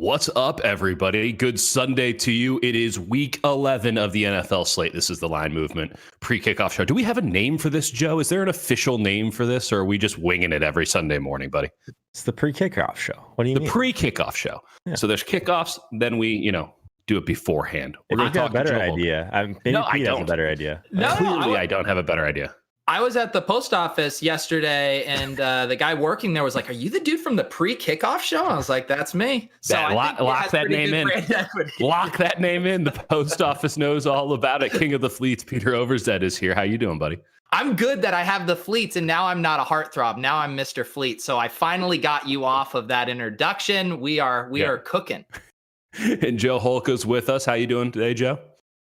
What's up, everybody? Good Sunday to you. It is week 11 of the NFL slate. This is the Line Movement Pre-Kickoff Show. Do we have a name for this, Joe? Is there an official name for this, or are we just winging it every Sunday morning, buddy? It's the Pre-Kickoff Show. What do you mean? The Pre-Kickoff Show. Yeah. So there's kickoffs, then we, do it beforehand. We're going to talk a better idea. Maybe Pete has a better idea. Clearly, I don't have a better idea. I was at the post office yesterday, and the guy working there was like, "Are you the dude from the Pre-Kickoff Show?" I was like, "That's me." So lock that name in. Lock that name in. The post office knows all about it. King of the Fleets, Peter Overzet is here. How you doing, buddy? I'm good that I have the Fleets, and now I'm not a heartthrob. Now I'm Mr. Fleet. So I finally got you off of that introduction. We are cooking. And Joe Holka's with us. How you doing today, Joe?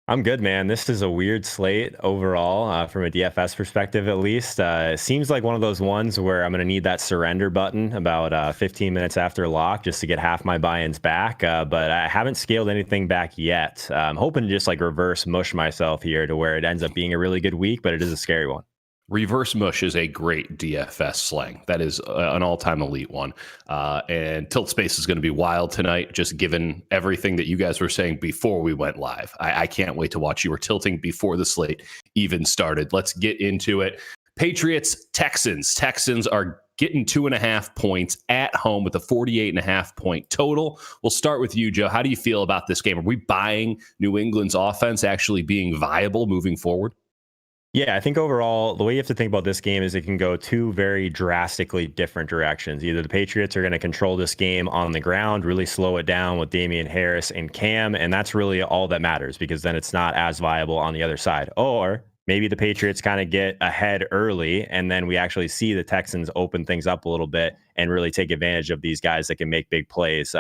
I'm good, man. This is a weird slate overall, from a DFS perspective, at least. It seems like one of those ones where I'm going to need that surrender button about 15 minutes after lock just to get half my buy-ins back. But I haven't scaled anything back yet. I'm hoping to just reverse mush myself here to where it ends up being a really good week, but it is a scary one. Reverse mush is a great DFS slang. That is an all-time elite one. And Tilt Space is going to be wild tonight, just given everything that you guys were saying before we went live. I can't wait to watch. You were tilting before the slate even started. Let's get into it. Patriots, Texans. Texans are getting 2.5 points at home with a 48.5 point total. We'll start with you, Joe. How do you feel about this game? Are we buying New England's offense actually being viable moving forward? Yeah, I think overall, the way you have to think about this game is it can go two very drastically different directions. Either the Patriots are going to control this game on the ground, really slow it down with Damian Harris and Cam, and that's really all that matters because then it's not as viable on the other side. Or maybe the Patriots kind of get ahead early, and then we actually see the Texans open things up a little bit and really take advantage of these guys that can make big plays.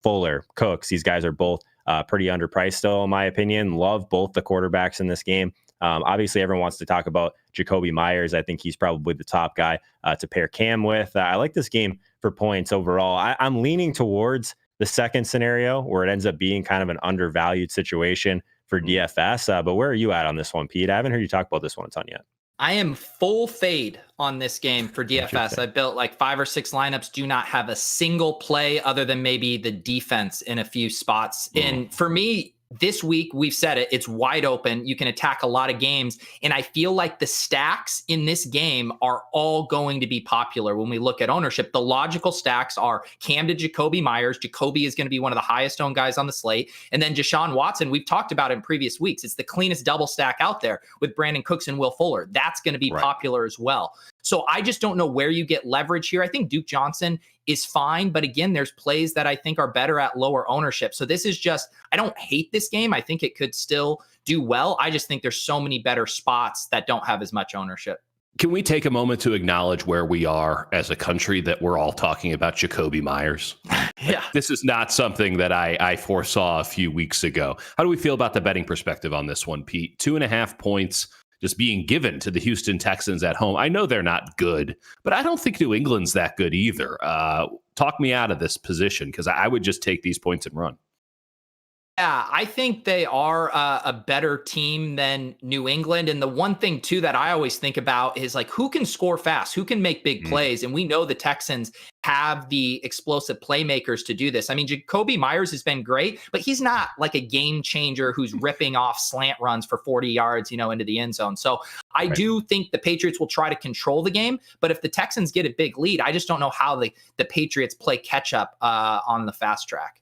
Fuller, Cooks, these guys are both pretty underpriced still, in my opinion. Love both the quarterbacks in this game. Obviously, everyone wants to talk about Jakobi Meyers. I think he's probably the top guy to pair Cam with. I like this game for points overall. I'm leaning towards the second scenario where it ends up being kind of an undervalued situation for DFS. But where are you at on this one, Pete? I haven't heard you talk about this one a ton yet. I am full fade on this game for DFS. I built 5 or 6 lineups, do not have a single play other than maybe the defense in a few spots. And for me, this week, we've said it, it's wide open. You can attack a lot of games. And I feel like the stacks in this game are all going to be popular when we look at ownership. The logical stacks are Cam to Jakobi Meyers. Jakobi is going to be one of the highest owned guys on the slate. And then Deshaun Watson, we've talked about it in previous weeks. It's the cleanest double stack out there with Brandon Cooks and Will Fuller. That's going to be popular as well. So I just don't know where you get leverage here. I think Duke Johnson is fine, but again, there's plays that I think are better at lower ownership. So this is just, I don't hate this game. I think it could still do well. I just think there's so many better spots that don't have as much ownership. Can we take a moment to acknowledge where we are as a country that we're all talking about Jakobi Meyers? Yeah. This is not something that I foresaw a few weeks ago. How do we feel about the betting perspective on this one, Pete? 2.5 points just being given to the Houston Texans at home. I know they're not good, but I don't think New England's that good either. Talk me out of this position because I would just take these points and run. Yeah, I think they are a better team than New England. And the one thing, too, that I always think about is who can score fast, who can make big plays. And we know the Texans have the explosive playmakers to do this. I mean, Jakobi Meyers has been great, but he's not a game changer who's ripping off slant runs for 40 yards, into the end zone. So I do think the Patriots will try to control the game. But if the Texans get a big lead, I just don't know how the Patriots play catch up on the fast track.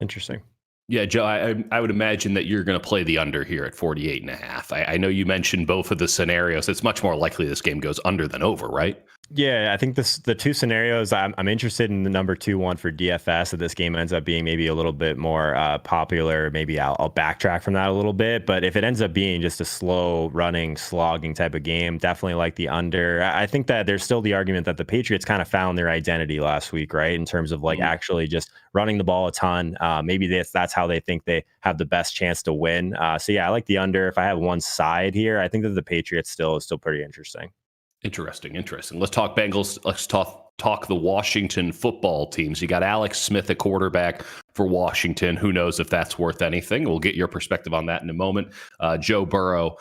Interesting. Yeah, Joe, I would imagine that you're going to play the under here at 48.5. I know you mentioned both of the scenarios. It's much more likely this game goes under than over, right? Yeah, I think the two scenarios, I'm interested in the number 2 one for DFS. If this game ends up being maybe a little bit more popular, maybe I'll backtrack from that a little bit. But if it ends up being just a slow running, slogging type of game, definitely like the under. I think that there's still the argument that the Patriots kind of found their identity last week, right? In terms of actually just running the ball a ton. Maybe that's how they think they have the best chance to win. So yeah, I like the under. If I have one side here, I think that the Patriots is still pretty interesting. Interesting. Let's talk Bengals. Let's talk the Washington football teams. You got Alex Smith at quarterback for Washington. Who knows if that's worth anything? We'll get your perspective on that in a moment. Joe Burrow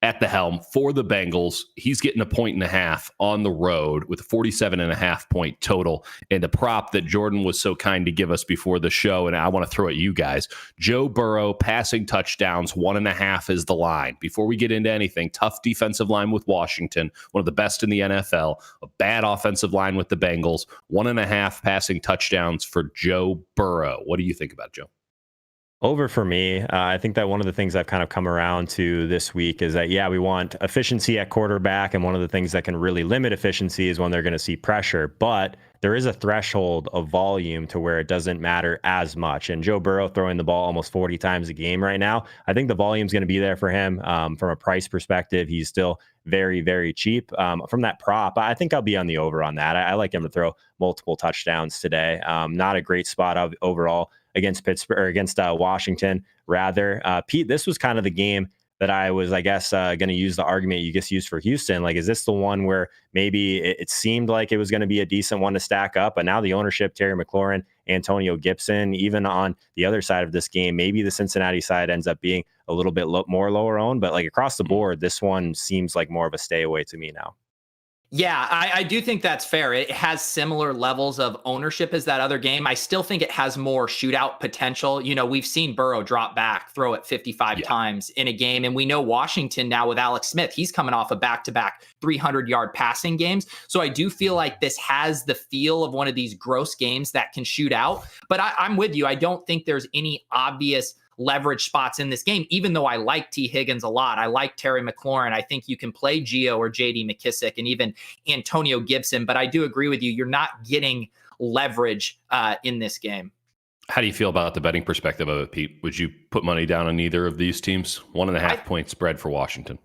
at the helm for the Bengals. He's getting 1.5 on the road with a 47.5 point total, and a prop that Jordan was so kind to give us before the show. And I want to throw at you guys. Joe Burrow passing touchdowns, 1.5 is the line. Before we get into anything, tough defensive line with Washington, one of the best in the NFL, a bad offensive line with the Bengals, 1.5 passing touchdowns for Joe Burrow. What do you think about Joe? Over for me. I think that one of the things I've kind of come around to this week is that, we want efficiency at quarterback. And one of the things that can really limit efficiency is when they're going to see pressure. But there is a threshold of volume to where it doesn't matter as much. And Joe Burrow throwing the ball almost 40 times a game right now, I think the volume's going to be there for him. From a price perspective, he's still very, very cheap. From that prop, I think I'll be on the over on that. I like him to throw multiple touchdowns today. Not a great spot overall against Pittsburgh or against Washington. Rather, Pete, this was kind of the game that I was, I guess, going to use the argument you just used for Houston. Like, is this the one where maybe it seemed like it was going to be a decent one to stack up, but now the ownership, Terry McLaurin, Antonio Gibson, even on the other side of this game, maybe the Cincinnati side ends up being a little bit more lower owned, but like across the board, this one seems like more of a stay away to me now. Yeah, I do think that's fair. It has similar levels of ownership as that other game. I still think it has more shootout potential. You know, we've seen Burrow drop back, throw it 55 times in a game. And we know Washington now with Alex Smith, he's coming off a back-to-back 300-yard passing games. So I do feel like this has the feel of one of these gross games that can shoot out. But I'm with you. I don't think there's any obvious leverage spots in this game, even though I like T. Higgins a lot. I like Terry McLaurin. I think you can play Gio or JD McKissick and even Antonio Gibson, but I do agree with you. You're not getting leverage in this game. How do you feel about the betting perspective of it, Pete? Would you put money down on either of these teams? 1.5 point spread for Washington.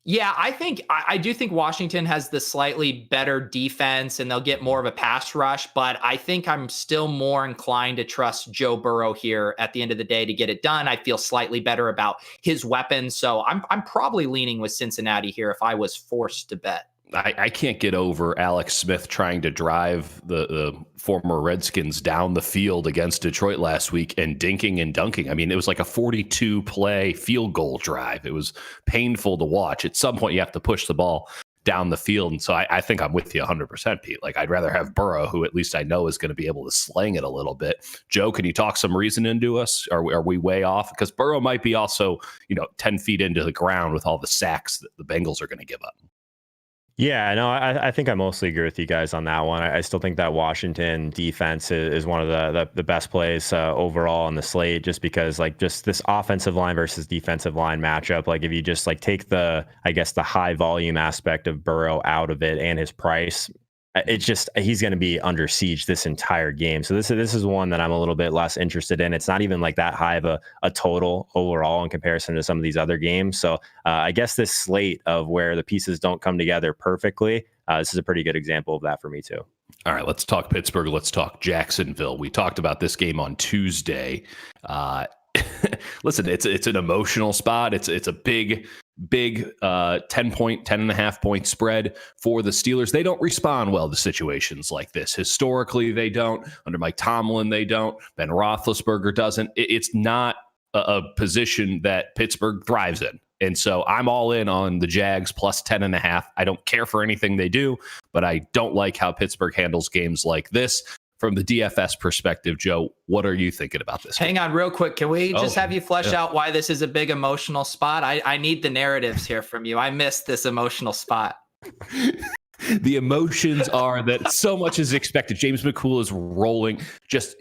Yeah, I do think Washington has the slightly better defense and they'll get more of a pass rush, but I think I'm still more inclined to trust Joe Burrow here at the end of the day to get it done. I feel slightly better about his weapons, so I'm probably leaning with Cincinnati here if I was forced to bet. I can't get over Alex Smith trying to drive the former Redskins down the field against Detroit last week and dinking and dunking. I mean, it was like a 42-play field goal drive. It was painful to watch. At some point, you have to push the ball down the field. And so I think I'm with you 100%, Pete. Like, I'd rather have Burrow, who at least I know is going to be able to sling it a little bit. Joe, can you talk some reason into us? Are we way off? Because Burrow might be also, 10 feet into the ground with all the sacks that the Bengals are going to give up. Yeah, no, I think I mostly agree with you guys on that one. I still think that Washington defense is one of the best plays overall on the slate, just because just this offensive line versus defensive line matchup. Like, if you just take the high volume aspect of Burrow out of it and his price, he's going to be under siege this entire game. So this is one that I'm a little bit less interested in. It's not even like that high of a total overall in comparison to some of these other games. So I guess this slate of where the pieces don't come together perfectly, this is a pretty good example of that for me too. All right, let's talk Pittsburgh. Let's talk Jacksonville. We talked about this game on Tuesday. Listen, it's an emotional spot. It's a big 10.5 point spread for the Steelers. They don't respond well to situations like this. Historically, they don't. Under Mike Tomlin, they don't. Ben Roethlisberger doesn't. It's not a position that Pittsburgh thrives in. And so I'm all in on the Jags plus 10.5. I don't care for anything they do, but I don't like how Pittsburgh handles games like this. From the DFS perspective, Joe, what are you thinking about this? Hang on real quick. Can we just have you flesh out why this is a big emotional spot? I need the narratives here from you. I missed this emotional spot. The emotions are that so much is expected. James McCool is rolling.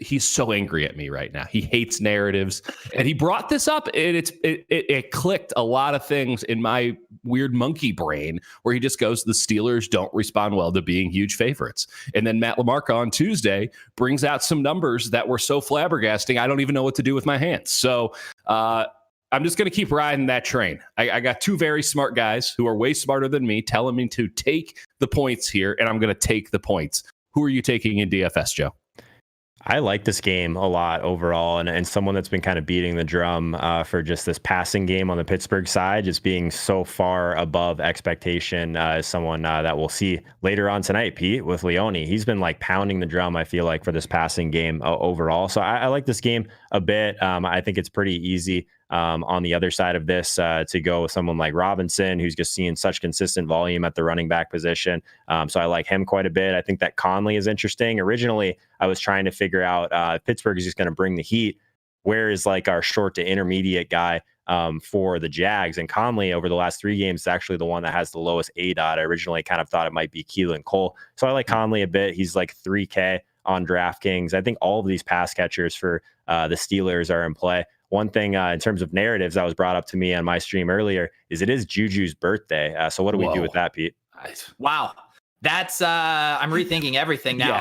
He's so angry at me right now. He hates narratives. And he brought this up, and it clicked a lot of things in my weird monkey brain where he just goes, the Steelers don't respond well to being huge favorites. And then Matt LaMarca on Tuesday brings out some numbers that were so flabbergasting, I don't even know what to do with my hands. So, I'm just going to keep riding that train. I got two very smart guys who are way smarter than me telling me to take the points here, and I'm going to take the points. Who are you taking in DFS, Joe? I like this game a lot overall, and someone that's been kind of beating the drum for just this passing game on the Pittsburgh side, just being so far above expectation, is someone that we'll see later on tonight, Pete, with Leone. He's been pounding the drum, I feel like, for this passing game overall. So I like this game a bit. I think it's pretty easy on the other side of this to go with someone like Robinson, who's just seeing such consistent volume at the running back position. So I like him quite a bit. I think that Conley is interesting. Originally, I was trying to figure out if Pittsburgh is just going to bring the heat, where is like our short to intermediate guy for the Jags? And Conley over the last 3 games is actually the one that has the lowest ADOT. I originally kind of thought it might be Keelan Cole. So I like Conley a bit. He's like 3K on DraftKings. I think all of these pass catchers for the Steelers are in play. One thing in terms of narratives that was brought up to me on my stream earlier is it is Juju's birthday. So what do we do with that, Pete? Wow. That's I'm rethinking everything now.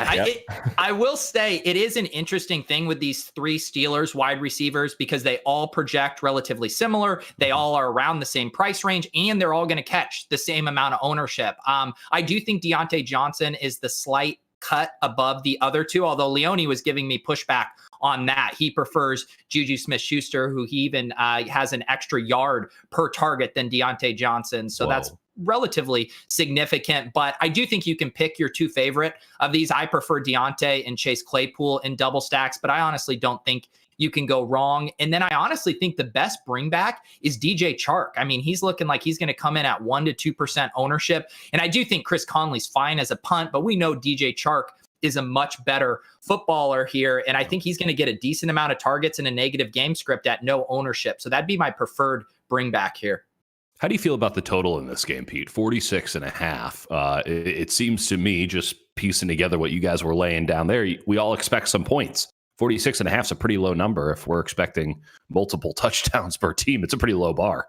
I will say it is an interesting thing with these 3 Steelers wide receivers because they all project relatively similar. They all are around the same price range, and they're all going to catch the same amount of ownership. I do think Deontay Johnson is the slight cut above the other 2, although Leone was giving me pushback on that. He prefers Juju Smith-Schuster, who he even has an extra yard per target than Deontay Johnson. So that's relatively significant, but I do think you can pick your 2 favorite of these. I prefer Deontay and Chase Claypool in double stacks, but I honestly don't think you can go wrong. And then I honestly think the best bring back is DJ Chark. I mean, he's looking like he's going to come in at 1 to 2% ownership. And I do think Chris Conley's fine as a punt, but we know DJ Chark is a much better footballer here. And I think he's going to get a decent amount of targets in a negative game script at no ownership. So that'd be my preferred bring back here. How do you feel about the total in this game, Pete? 46.5. It seems to me, just piecing together what you guys were laying down there, we all expect some points. 46.5 is a pretty low number. If we're expecting multiple touchdowns per team, it's a pretty low bar.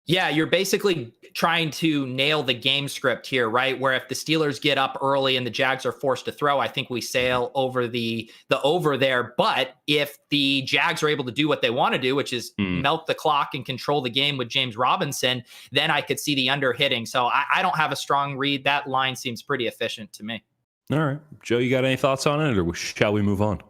Yeah, you're basically trying to nail the game script here, right? Where if the Steelers get up early and the Jags are forced to throw, I think we sail over the over there. But if the Jags are able to do what they want to do, which is melt the clock and control the game with James Robinson, then I could see the under hitting. So I don't have a strong read. That line seems pretty efficient to me. All right. Joe, you got any thoughts on it, or shall we move on?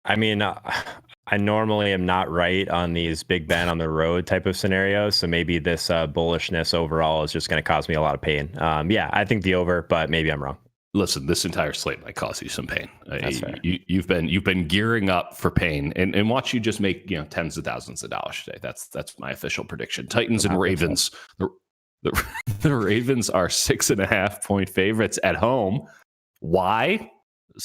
I mean, I normally am not right on these Big Ben on the road type of scenarios. So maybe this bullishness overall is just going to cause me a lot of pain. Yeah, I think the over, but maybe I'm wrong. Listen, this entire slate might cause you some pain. That's fair. You've been gearing up for pain, and watch you just make tens of thousands of dollars today. That's my official prediction. Titans and Ravens. The Ravens are 6.5 point favorites at home. Why?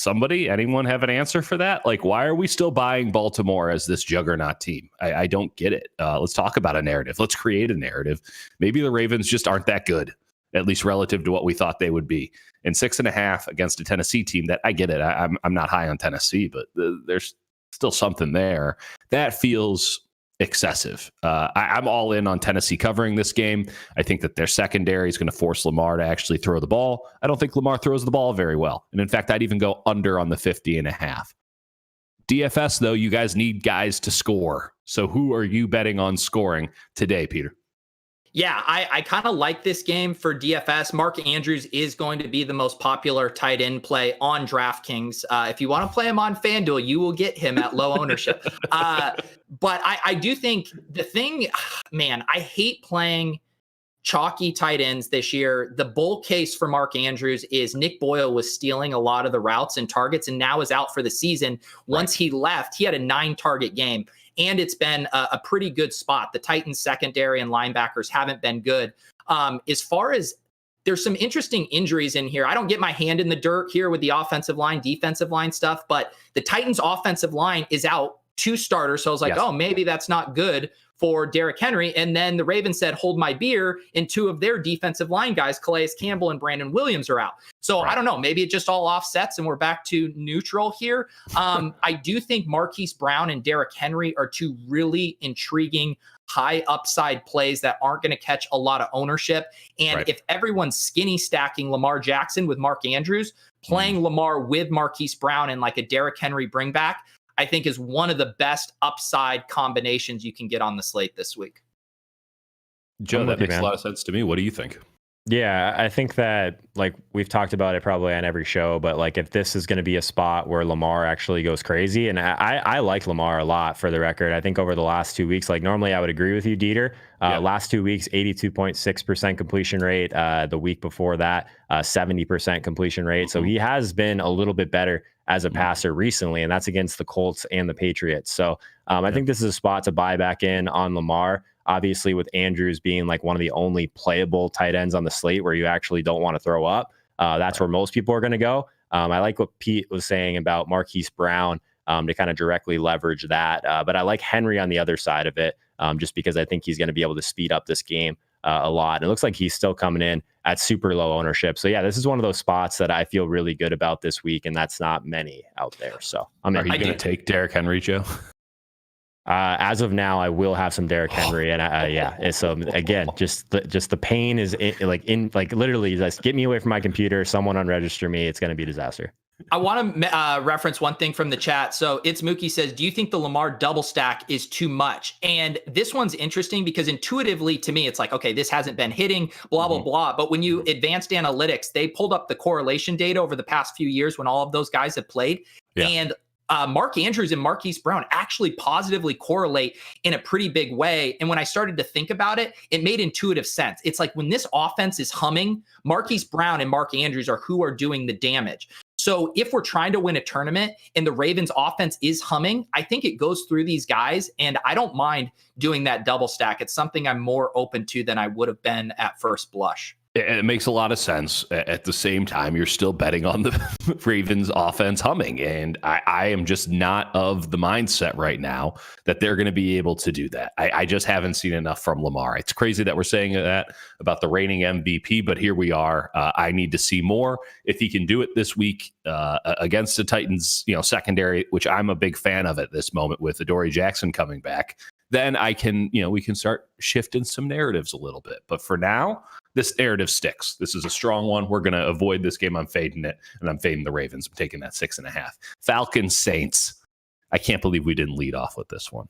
Anyone have an answer for that? Like, why are we still buying Baltimore as this juggernaut team? I don't get it. Let's talk about a narrative. Let's create a narrative. Maybe the Ravens just aren't that good, at least relative to what we thought they would be. And 6.5 against a Tennessee team that I get it. I'm not high on Tennessee, but there's still something there. That feels excessive. I'm all in on Tennessee covering this game. I think that their secondary is going to force Lamar to actually throw the ball. I don't think Lamar throws the ball very well. And in fact, I'd even go under on the 50.5. DFS, though, you guys need guys to score. So who are you betting on scoring today, Peter? Yeah, I kind of like this game for DFS. Mark Andrews is going to be the most popular tight end play on DraftKings. If you want to play him on FanDuel, you will get him at low ownership. But I do think the thing, man, I hate playing chalky tight ends this year. The bull case for Mark Andrews is Nick Boyle was stealing a lot of the routes and targets and now is out for the season. Once he left, he had a 9-target game. And it's been a pretty good spot. The Titans secondary and linebackers haven't been good. As far as there's some interesting injuries in here. I don't get my hand in the dirt here with the offensive line, defensive line stuff, but the Titans offensive line is out 2 starters. So I was like, oh, maybe that's not good for Derrick Henry. And then the Ravens said, hold my beer. And 2 of their defensive line guys, Calais Campbell and Brandon Williams, are out. So I don't know, maybe it just all offsets and we're back to neutral here. I do think Marquise Brown and Derrick Henry are 2 really intriguing high upside plays that aren't going to catch a lot of ownership. And if everyone's skinny stacking Lamar Jackson with Mark Andrews, playing Lamar with Marquise Brown and like a Derrick Henry bring back, I think is one of the best upside combinations you can get on the slate this week. Joe, that makes a lot of sense to me. What do you think? Yeah, I think that, like, we've talked about it probably on every show, but like if this is going to be a spot where Lamar actually goes crazy, and I like Lamar a lot, for the record. I think over the last 2 weeks, like normally I would agree with you, Dieter. Last 2 weeks, 82.6% completion rate. The week before that, 70% completion rate. So he has been a little bit better as a passer recently, and that's against the Colts and the Patriots. So I think this is a spot to buy back in on Lamar. Obviously, with Andrews being like one of the only playable tight ends on the slate where you actually don't want to throw up, that's where most people are going to go. I like what Pete was saying about Marquise Brown to kind of directly leverage that. But I like Henry on the other side of it, just because I think he's going to be able to speed up this game a lot. And it looks like he's still coming in at super low ownership. So yeah, this is one of those spots that I feel really good about this week, and that's not many out there. So are you going to take Derrick Henry, Joe? As of now, I will have some Derrick Henry, and so again, just the pain is literally just get me away from my computer. Someone unregister me. It's going to be a disaster. I want to reference one thing from the chat. So it's Mookie says, do you think the Lamar double stack is too much? And this one's interesting because intuitively to me, it's like, okay, this hasn't been hitting, blah, blah, blah. But when you advanced analytics, they pulled up the correlation data over the past few years when all of those guys have played. Yeah. And Mark Andrews and Marquise Brown actually positively correlate in a pretty big way. And when I started to think about it, it made intuitive sense. It's like when this offense is humming, Marquise Brown and Mark Andrews are who are doing the damage. So if we're trying to win a tournament and the Ravens offense is humming, I think it goes through these guys, and I don't mind doing that double stack. It's something I'm more open to than I would have been at first blush. It makes a lot of sense. At the same time, you're still betting on the Ravens offense humming. And I am just not of the mindset right now that they're going to be able to do that. I just haven't seen enough from Lamar. It's crazy that we're saying that about the reigning MVP, but here we are. I need to see more. If he can do it this week against the Titans, secondary, which I'm a big fan of at this moment with Adoree Jackson coming back, then I can, we can start shifting some narratives a little bit. But for now, this narrative sticks. This is a strong one. We're going to avoid this game. I'm fading it, and I'm fading the Ravens. I'm taking that 6.5. Falcons Saints. I can't believe we didn't lead off with this one.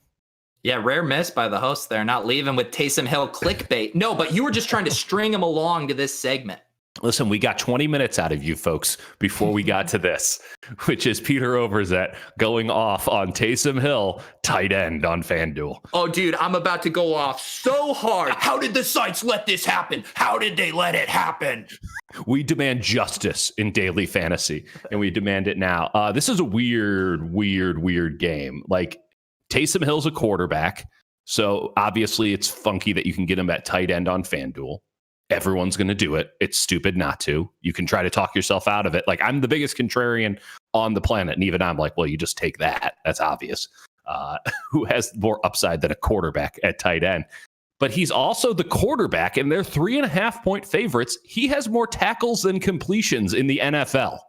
Yeah, rare miss by the host there, not leaving with Taysom Hill clickbait. No, but you were just trying to string him along to this segment. Listen, we got 20 minutes out of you folks before we got to this, which is Peter Overzet going off on Taysom Hill, tight end on FanDuel. Oh, dude, I'm about to go off so hard. How did the sites let this happen? How did they let it happen? We demand justice in daily fantasy, and we demand it now. This is a weird game. Like, Taysom Hill's a quarterback, so obviously it's funky that you can get him at tight end on FanDuel. Everyone's going to do it. It's stupid not to. You can try to talk yourself out of it. Like, I'm the biggest contrarian on the planet. And even I'm like, well, you just take that. That's obvious. Who has more upside than a quarterback at tight end? But he's also the quarterback, and they're 3.5-point favorites. He has more tackles than completions in the NFL.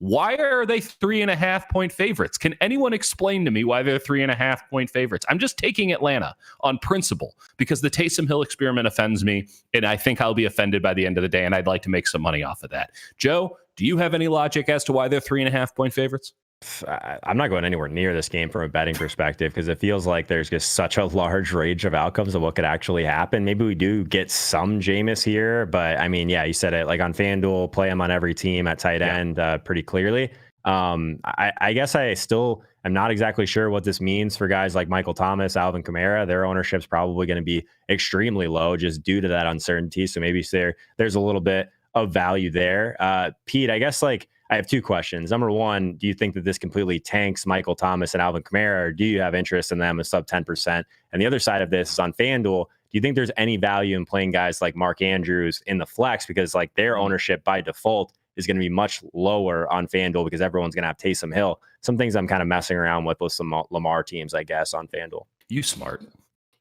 Why are they 3.5-point favorites? Can anyone explain to me why they're 3.5-point favorites? I'm just taking Atlanta on principle because the Taysom Hill experiment offends me, and I think I'll be offended by the end of the day, and I'd like to make some money off of that. Joe, do you have any logic as to why they're 3.5-point favorites? I'm not going anywhere near this game from a betting perspective because it feels like there's just such a large range of outcomes of what could actually happen. Maybe we do get some Jameis here, but I mean, yeah, you said it, like on FanDuel, play him on every team at tight end pretty clearly. I guess I still am not exactly sure what this means for guys like Michael Thomas, Alvin Kamara. Their ownership's probably going to be extremely low just due to that uncertainty. So maybe there's a little bit of value there. Pete, I guess I have two questions. Number one, do you think that this completely tanks Michael Thomas and Alvin Kamara, or do you have interest in them as sub 10%? And the other side of this is on FanDuel. Do you think there's any value in playing guys like Mark Andrews in the flex because like their ownership by default is going to be much lower on FanDuel because everyone's going to have Taysom Hill? Some things I'm kind of messing around with some Lamar teams, I guess, on FanDuel. You smart.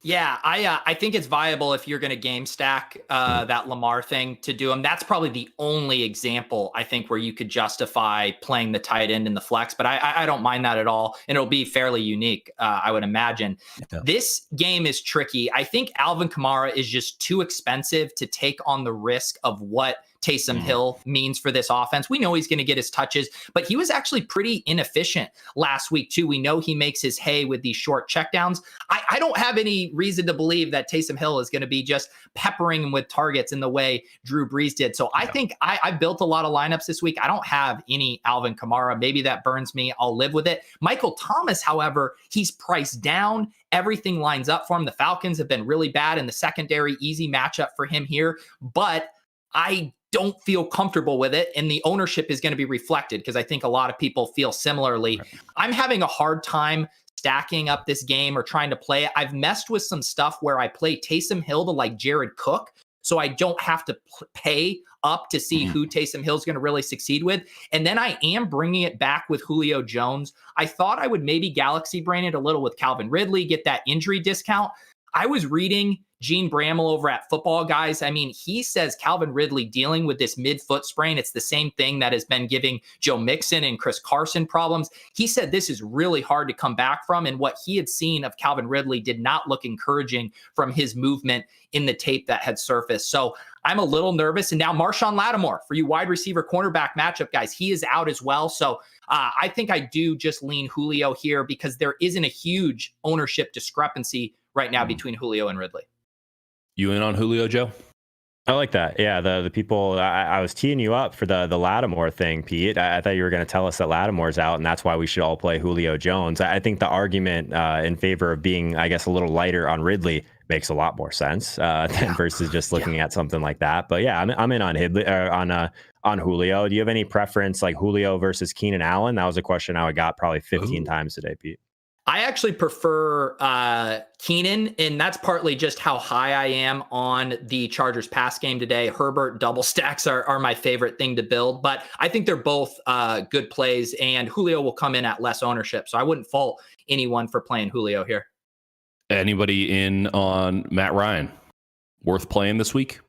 Yeah, I think it's viable if you're going to game stack that Lamar thing to do them. That's probably the only example I think where you could justify playing the tight end in the flex, but I don't mind that at all. And it'll be fairly unique, I would imagine. Yeah. This game is tricky. I think Alvin Kamara is just too expensive to take on the risk of what Taysom Hill means for this offense. We know he's going to get his touches, but he was actually pretty inefficient last week too. We know he makes his hay with these short checkdowns. I don't have any reason to believe that Taysom Hill is going to be just peppering him with targets in the way Drew Brees did. So I think I built a lot of lineups this week. I don't have any Alvin Kamara. Maybe that burns me. I'll live with it. Michael Thomas, however, he's priced down. Everything lines up for him. The Falcons have been really bad in the secondary. Easy matchup for him here, but I don't feel comfortable with it. And the ownership is going to be reflected because I think a lot of people feel similarly. Right. I'm having a hard time stacking up this game or trying to play it. I've messed with some stuff where I play Taysom Hill to like Jared Cook, so I don't have to pay up to see who Taysom Hill's going to really succeed with. And then I am bringing it back with Julio Jones. I thought I would maybe galaxy brain it a little with Calvin Ridley, get that injury discount. I was reading Gene Bramall over at Football Guys. I mean, he says Calvin Ridley dealing with this mid-foot sprain. It's the same thing that has been giving Joe Mixon and Chris Carson problems. He said this is really hard to come back from. And what he had seen of Calvin Ridley did not look encouraging from his movement in the tape that had surfaced. So I'm a little nervous. And now Marshawn Lattimore, for you wide receiver cornerback matchup guys, he is out as well. So I think I do just lean Julio here because there isn't a huge ownership discrepancy right now between Julio and Ridley. You in on Julio, Joe? I like that. Yeah, the people, I was teeing you up for the Lattimore thing, Pete. I thought you were going to tell us that Lattimore's out, and that's why we should all play Julio Jones. I think the argument in favor of being, I guess, a little lighter on Ridley makes a lot more sense than versus just looking at something like that. But yeah, I'm in on on Julio. Do you have any preference, like Julio versus Keenan Allen? That was a question I got probably 15 times today, Pete. I actually prefer Keenan, and that's partly just how high I am on the Chargers pass game today. Herbert double stacks are my favorite thing to build, but I think they're both good plays, and Julio will come in at less ownership, so I wouldn't fault anyone for playing Julio here. Anybody in on Matt Ryan? Worth playing this week?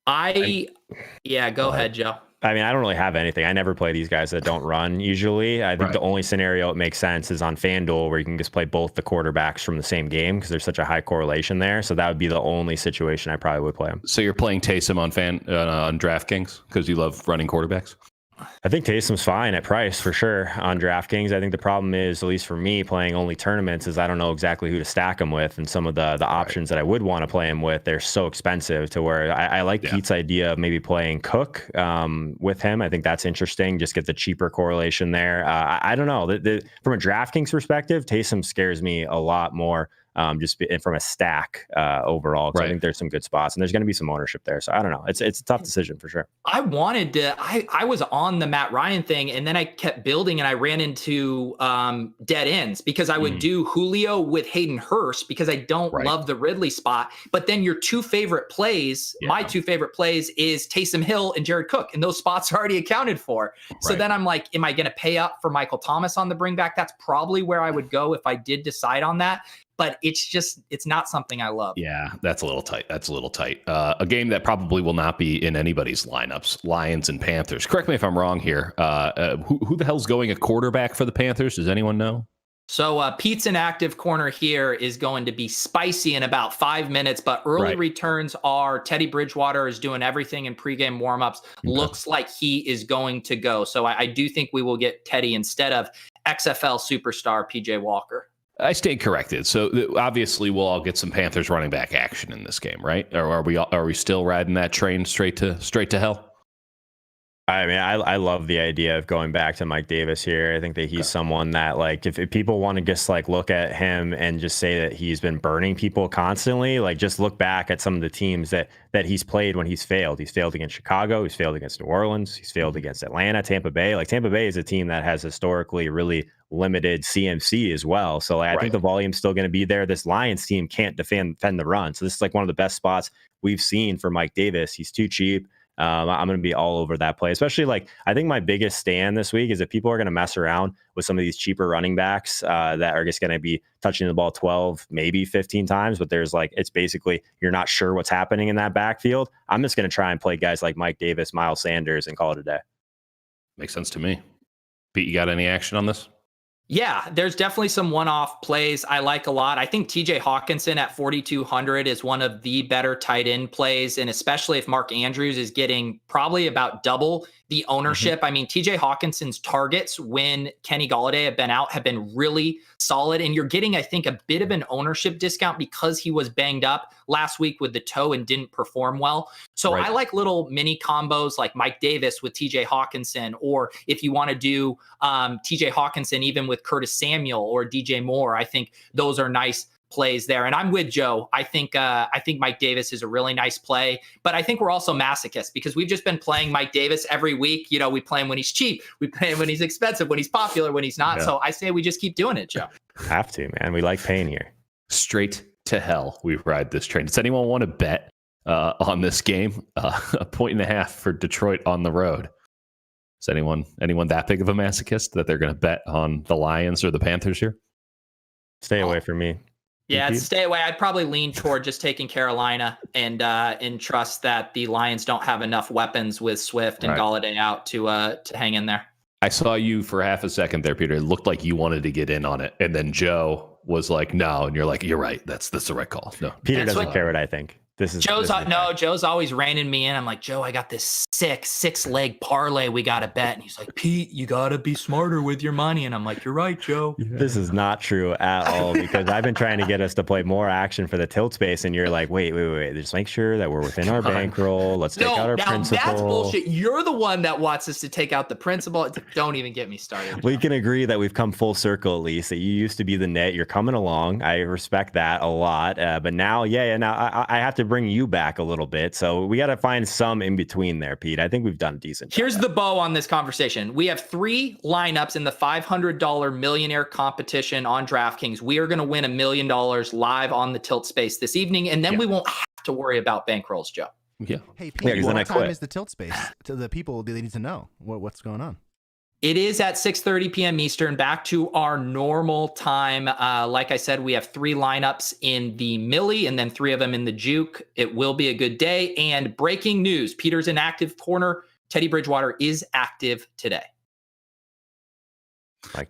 Go ahead, Joe. I mean, I don't really have anything. I never play these guys that don't run usually. I think the only scenario it makes sense is on FanDuel where you can just play both the quarterbacks from the same game because there's such a high correlation there. So that would be the only situation I probably would play him. So you're playing Taysom on DraftKings because you love running quarterbacks? I think Taysom's fine at price for sure on DraftKings. I think the problem is, at least for me, playing only tournaments is I don't know exactly who to stack him with. And some of the options that I would want to play him with, they're so expensive to where I like Pete's idea of maybe playing Cook with him. I think that's interesting. Just get the cheaper correlation there. I don't know. From a DraftKings perspective, Taysom scares me a lot more. Just from a stack overall, because I think there's some good spots and there's going to be some ownership there. So I don't know. It's a tough decision for sure. I wanted to. I was on the Matt Ryan thing, and then I kept building, and I ran into dead ends because I would do Julio with Hayden Hurst because I don't love the Ridley spot. But then your two favorite plays, my two favorite plays, is Taysom Hill and Jared Cook, and those spots are already accounted for. So then I'm like, am I going to pay up for Michael Thomas on the bring back? That's probably where I would go if I did decide on that. But it's not something I love. Yeah, that's a little tight. A game that probably will not be in anybody's lineups, Lions and Panthers. Correct me if I'm wrong here. Who the hell's going at quarterback for the Panthers? Does anyone know? So Pete's inactive corner here is going to be spicy in about 5 minutes, but early returns are Teddy Bridgewater is doing everything in pregame warmups. Looks like he is going to go. So I do think we will get Teddy instead of XFL superstar PJ Walker. I stayed corrected. So obviously we'll all get some Panthers running back action in this game, right? Or are we still riding that train straight to hell? I mean, I love the idea of going back to Mike Davis here. I think that he's someone that, like, if people want to just like look at him and just say that he's been burning people constantly, like just look back at some of the teams that he's played when he's failed. He's failed against Chicago. He's failed against New Orleans. He's failed against Atlanta, Tampa Bay. Like Tampa Bay is a team that has historically really limited CMC as well. So like, I think the volume's still going to be there. This Lions team can't defend the run. So this is like one of the best spots we've seen for Mike Davis. He's too cheap. I'm going to be all over that play, especially like I think my biggest stand this week is that people are going to mess around with some of these cheaper running backs that are just going to be touching the ball 12, maybe 15 times. But there's like, it's basically you're not sure what's happening in that backfield. I'm just going to try and play guys like Mike Davis, Miles Sanders, and call it a day. Makes sense to me. Pete, you got any action on this? Yeah, there's definitely some one-off plays I like a lot. I think TJ Hawkinson at 4,200 is one of the better tight end plays, and especially if Mark Andrews is getting probably about double the ownership. I mean, TJ Hawkinson's targets when Kenny Golladay have been really solid, and you're getting, I think, a bit of an ownership discount because he was banged up last week with the toe and didn't perform well. So I like little mini combos like Mike Davis with TJ Hawkinson, or if you want to do TJ Hawkinson even with Curtis Samuel or DJ Moore, I think those are nice plays there. And I'm with Joe. I think Mike Davis is a really nice play, but I think we're also masochists because we've just been playing Mike Davis every week. You know, we play him when he's cheap, we play him when he's expensive, when he's popular, when he's not. Yeah. So I say we just keep doing it, Joe. Have to, man. We like paying here. Straight to hell, we ride this train. Does anyone want to bet on this game? 1.5 for Detroit on the road. Is anyone that big of a masochist that they're going to bet on the Lions or the Panthers here? Stay away from me. Yeah, stay away. I'd probably lean toward just taking Carolina and trust that the Lions don't have enough weapons with Swift and Golladay out to hang in there. I saw you for half a second there, Peter. It looked like you wanted to get in on it, and then Joe was like, "No," and you're like, "You're right. That's the right call." No, Peter doesn't care what I think. Joe's always reining me in. I'm like, Joe, I got this six leg parlay we got to bet. And he's like, Pete, you got to be smarter with your money. And I'm like, you're right, Joe. Yeah. This is not true at all because I've been trying to get us to play more action for the tilt space. And you're like, wait. Just make sure that we're within our bankroll. Let's take out our principal. That's bullshit. You're the one that wants us to take out the principal. Don't even get me started. Joe. We can agree that we've come full circle, at least, that you used to be the net. You're coming along. I respect that a lot. But now, now I have to bring you back a little bit. So we got to find some in between there, Pete. I think we've done decent. Here's the bow on this conversation. We have 3 lineups in the $500 millionaire competition on DraftKings. We are going to win $1 million live on the tilt space this evening. And then we won't have to worry about bankrolls, Joe. Yeah. Hey, Pete, what time is the tilt space to the people? Do they need to know what's going on? It is at 6:30 p.m. Eastern, back to our normal time. Like I said, we have 3 lineups in the Millie and then 3 of them in the Juke. It will be a good day. And breaking news, Peter's inactive corner. Teddy Bridgewater is active today.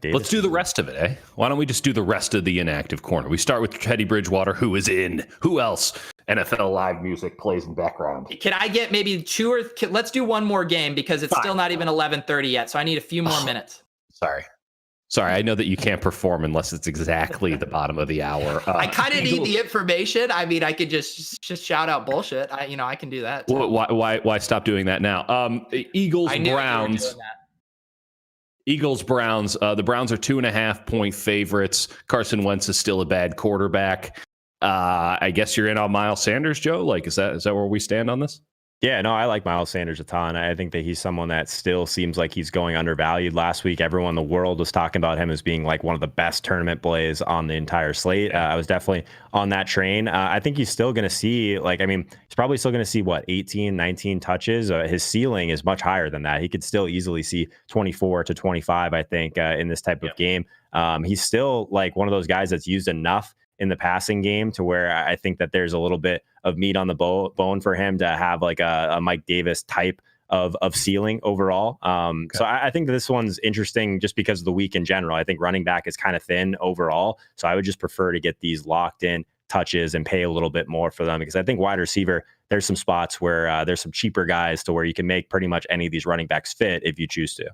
Let's do the rest of it, eh? Why don't we just do the rest of the inactive corner? We start with Teddy Bridgewater, who is in. Who else? NFL live music plays in background. Can I get maybe 2 let's do one more game because it's still not even 11:30 yet. So I need a few more minutes. Sorry. I know that you can't perform unless it's exactly the bottom of the hour. I kind of need the information. I mean, I could just shout out bullshit. I can do that. Too. Why stop doing that now? Eagles, Browns. Eagles, Browns. The Browns are 2.5-point favorites. Carson Wentz is still a bad quarterback. I guess you're in on Miles Sanders, Joe. Like, is that where we stand on this? Yeah, no, I like Miles Sanders a ton. I think that he's someone that still seems like he's going undervalued. Last week, everyone in the world was talking about him as being like one of the best tournament plays on the entire slate. I was definitely on that train. I think he's still going to see, he's probably still going to see 18, 19 touches. His ceiling is much higher than that. He could still easily see 24 to 25, I think, in this type of game. He's still like one of those guys that's used enough in the passing game to where I think that there's a little bit of meat on the bone for him to have like a Mike Davis type of ceiling overall. So I think that this one's interesting just because of the week in general. I think running back is kind of thin overall. So I would just prefer to get these locked in touches and pay a little bit more for them because I think wide receiver, there's some spots where there's some cheaper guys to where you can make pretty much any of these running backs fit if you choose to.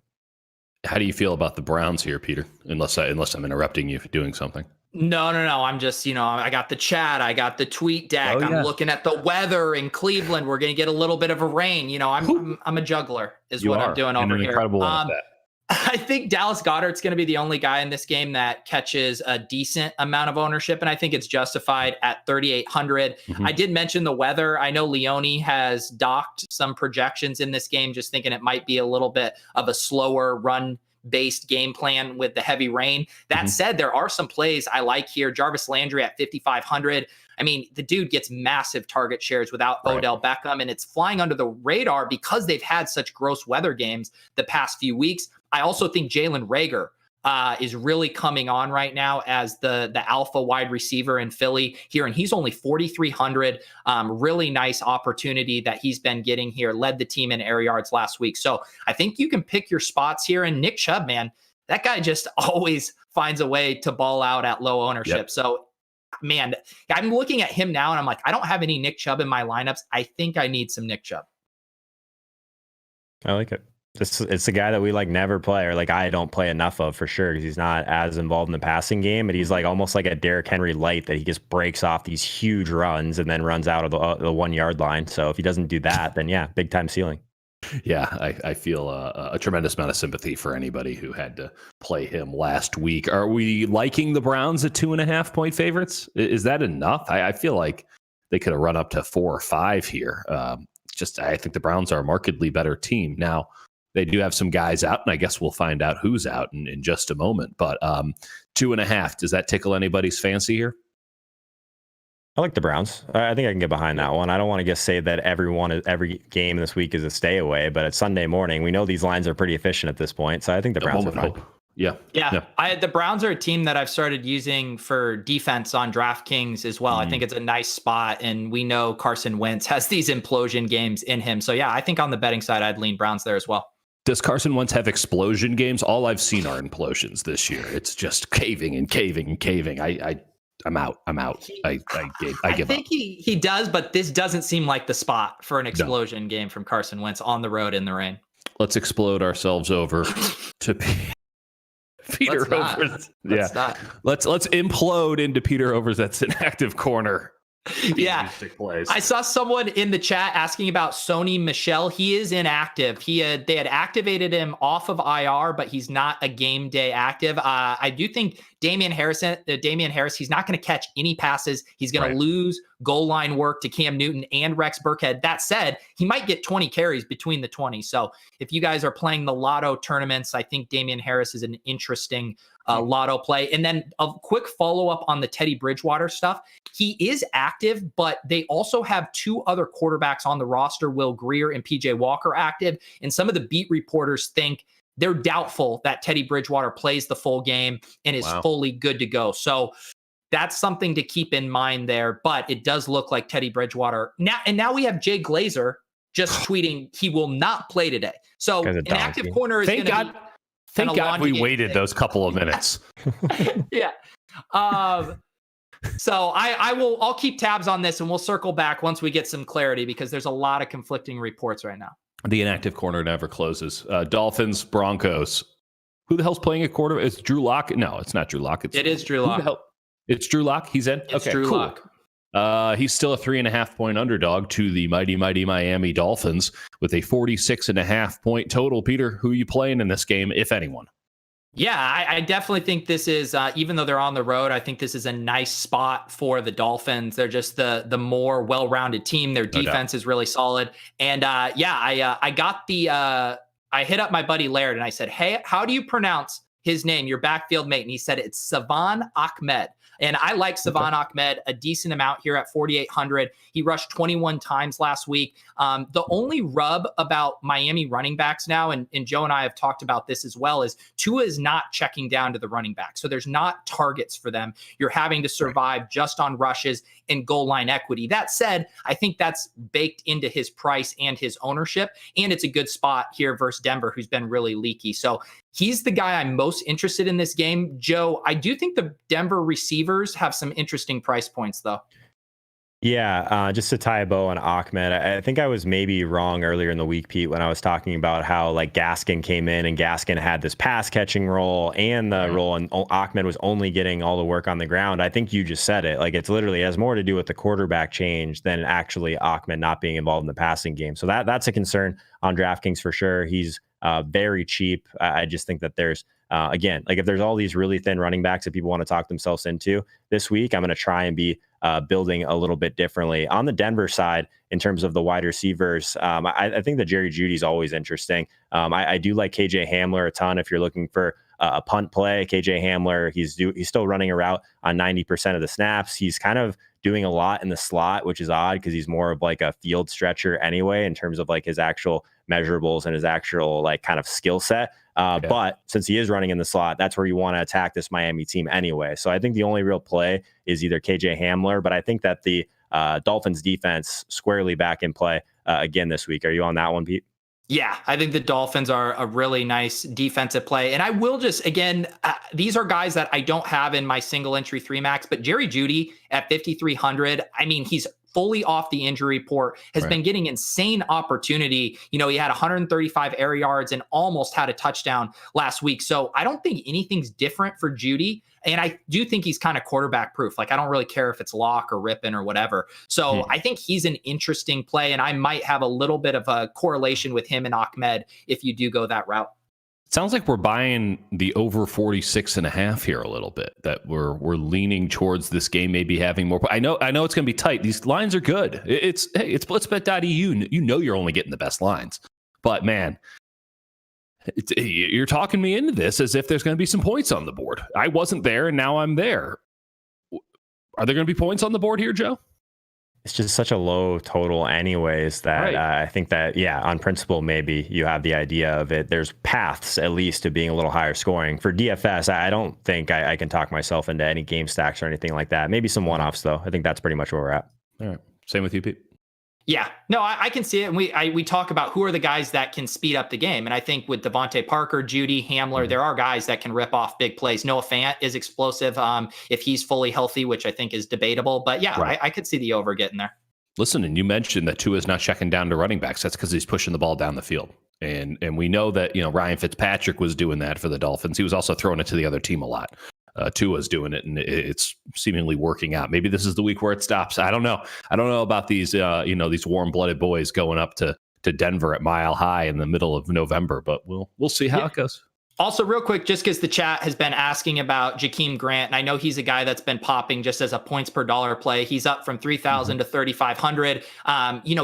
How do you feel about the Browns here, Peter? Unless I'm interrupting you for doing something. No. I'm just, I got the chat. I got the tweet deck. I'm looking at the weather in Cleveland. We're going to get a little bit of a rain. I'm a juggler is what I'm doing over here. Incredible one at that. I think Dallas Goddard's going to be the only guy in this game that catches a decent amount of ownership, and I think it's justified at 3,800. I did mention the weather. I know Leone has docked some projections in this game, just thinking it might be a little bit of a slower run-based game plan with the heavy rain. That said, there are some plays I like here. Jarvis Landry at 5,500. I mean, the dude gets massive target shares without Odell Beckham, and it's flying under the radar because they've had such gross weather games the past few weeks. I also think Jalen Reagor is really coming on right now as the alpha wide receiver in Philly here, and he's only 4,300. Really nice opportunity that he's been getting here. Led the team in air yards last week. So I think you can pick your spots here. And Nick Chubb, man, that guy just always finds a way to ball out at low ownership. Yep. So, man, I'm looking at him now, and I'm like, I don't have any Nick Chubb in my lineups. I think I need some Nick Chubb. I like it. It's a guy that we never play, or I don't play enough of for sure because he's not as involved in the passing game, but he's almost like a Derrick Henry light that he just breaks off these huge runs and then runs out of the 1 yard line. So if he doesn't do that, then big time ceiling. Yeah, I feel a tremendous amount of sympathy for anybody who had to play him last week. Are we liking the Browns at 2.5-point favorites? Is that enough? I feel like they could have run up to 4 or 5 here. I think the Browns are a markedly better team. Now, they do have some guys out, and I guess we'll find out who's out in just a moment. But 2.5, does that tickle anybody's fancy here? I like the Browns. I think I can get behind that one. I don't want to just say that every game this week is a stay away, but it's Sunday morning. We know these lines are pretty efficient at this point, so I think the Browns are fine. Yeah. The Browns are a team that I've started using for defense on DraftKings as well. I think it's a nice spot, and we know Carson Wentz has these implosion games in him. So yeah, I think on the betting side, I'd lean Browns there as well. Does Carson Wentz have explosion games? All I've seen are implosions this year. It's just caving and caving and caving. I'm out. I give up. I think he does, but this doesn't seem like the spot for an explosion game from Carson Wentz on the road in the rain. Let's explode ourselves over to Peter Overs. Let's implode into Peter Overs. That's an active corner. Yeah, I saw someone in the chat asking about Sony Michel. He is inactive. They had activated him off of IR, but he's not a game day active. I do think Damian Harris, he's not going to catch any passes. He's going to lose goal line work to Cam Newton and Rex Burkhead. That said, he might get 20 carries between the 20. So if you guys are playing the lotto tournaments, I think Damian Harris is an interesting lotto play. And then a quick follow-up on the Teddy Bridgewater stuff. He is active, but they also have 2 other quarterbacks on the roster, Will Grier and PJ Walker, active. And some of the beat reporters think they're doubtful that Teddy Bridgewater plays the full game and is fully good to go. So that's something to keep in mind there. But it does look like Teddy Bridgewater. Now we have Jay Glazer just tweeting he will not play today. So an active corner is going to be... Thank God we waited those couple of minutes. Yeah. So I'll keep tabs on this, and we'll circle back once we get some clarity, because there's a lot of conflicting reports right now. The inactive corner never closes. Dolphins, Broncos. Who the hell's playing a quarter? It's Drew Lock. No, it's not Drew Lock. It is Drew Lock. It's Drew Lock. He's in. It's Drew Lock. He's still a 3.5-point underdog to the mighty Miami Dolphins with a 46.5-point total. Peter, who are you playing in this game, if anyone? Yeah, I definitely think this is, even though they're on the road, I think this is a nice spot for the Dolphins. They're just the more well-rounded team. Their defense is really solid. And I hit up my buddy Laird and I said, hey, how do you pronounce his name, your backfield mate? And he said, it's Salvon Ahmed. And I like Salvon Ahmed a decent amount here at 4,800. He rushed 21 times last week. The only rub about Miami running backs now, and Joe and I have talked about this as well, is Tua is not checking down to the running back. So there's not targets for them. You're having to survive just on rushes and goal line equity. That said, I think that's baked into his price and his ownership. And it's a good spot here versus Denver, who's been really leaky. So he's the guy I'm most interested in this game. Joe, I do think the Denver receivers have some interesting price points, though. Yeah, just to tie a bow on Ahmed, I think I was maybe wrong earlier in the week, Pete, when I was talking about how like Gaskin came in and Gaskin had this pass catching role and the role, and Ahmed was only getting all the work on the ground. I think you just said it. Like it has more to do with the quarterback change than actually Ahmed not being involved in the passing game. So that's a concern on DraftKings for sure. He's very cheap. I just think that there's again, like if there's all these really thin running backs that people want to talk themselves into this week, I'm going to try and be building a little bit differently. On the Denver side, in terms of the wide receivers, I think that Jerry Judy's always interesting. I do like KJ Hamler a ton. If you're looking for a punt play, KJ Hamler, he's still running a route on 90% of the snaps. He's kind of doing a lot in the slot, which is odd because he's more of like a field stretcher anyway, in terms of like his actual measurables and his actual like kind of skill set. But since he is running in the slot, that's where you want to attack this Miami team anyway. So I think the only real play is either KJ Hamler, but I think that the Dolphins defense squarely back in play again this week. Are you on that one, Pete? Yeah, I think the Dolphins are a really nice defensive play. And I will just, again, these are guys that I don't have in my single entry 3 max, but Jerry Judy at 5,300, I mean, he's fully off the injury report, has been getting insane opportunity. He had 135 air yards and almost had a touchdown last week. So I don't think anything's different for Judy. And I do think he's kind of quarterback proof. Like, I don't really care if it's Lock or Rippin or whatever. So I think he's an interesting play, and I might have a little bit of a correlation with him and Ahmed if you do go that route. Sounds like we're buying the over 46.5 here a little bit, that we're leaning towards this game maybe having more. I know it's going to be tight. These lines are good. It's splitsbet.eu. You know you're only getting the best lines. But man, you're talking me into this as if there's going to be some points on the board. I wasn't there, and now I'm there. Are there going to be points on the board here, Joe? It's just such a low total anyways that I think that, on principle, maybe you have the idea of it. There's paths at least to being a little higher scoring. For DFS, I don't think I can talk myself into any game stacks or anything like that. Maybe some one-offs, though. I think that's pretty much where we're at. All right. Same with you, Pete. Yeah, no, I can see it. And we talk about who are the guys that can speed up the game. And I think with Devontae Parker, Judy, Hamler, there are guys that can rip off big plays. Noah Fant is explosive if he's fully healthy, which I think is debatable. But I could see the over getting there. Listen, and you mentioned that Tua's not checking down to running backs. That's because he's pushing the ball down the field. And we know that, Ryan Fitzpatrick was doing that for the Dolphins. He was also throwing it to the other team a lot. Tua's doing it, and it's seemingly working out. Maybe this is the week where it stops. I don't know. I don't know about these, these warm-blooded boys going up to Denver at Mile High in the middle of November, but we'll see how it goes. Also, real quick, just because the chat has been asking about Jakeem Grant, and I know he's a guy that's been popping just as a points per dollar play. He's up from 3,000 to 3,500.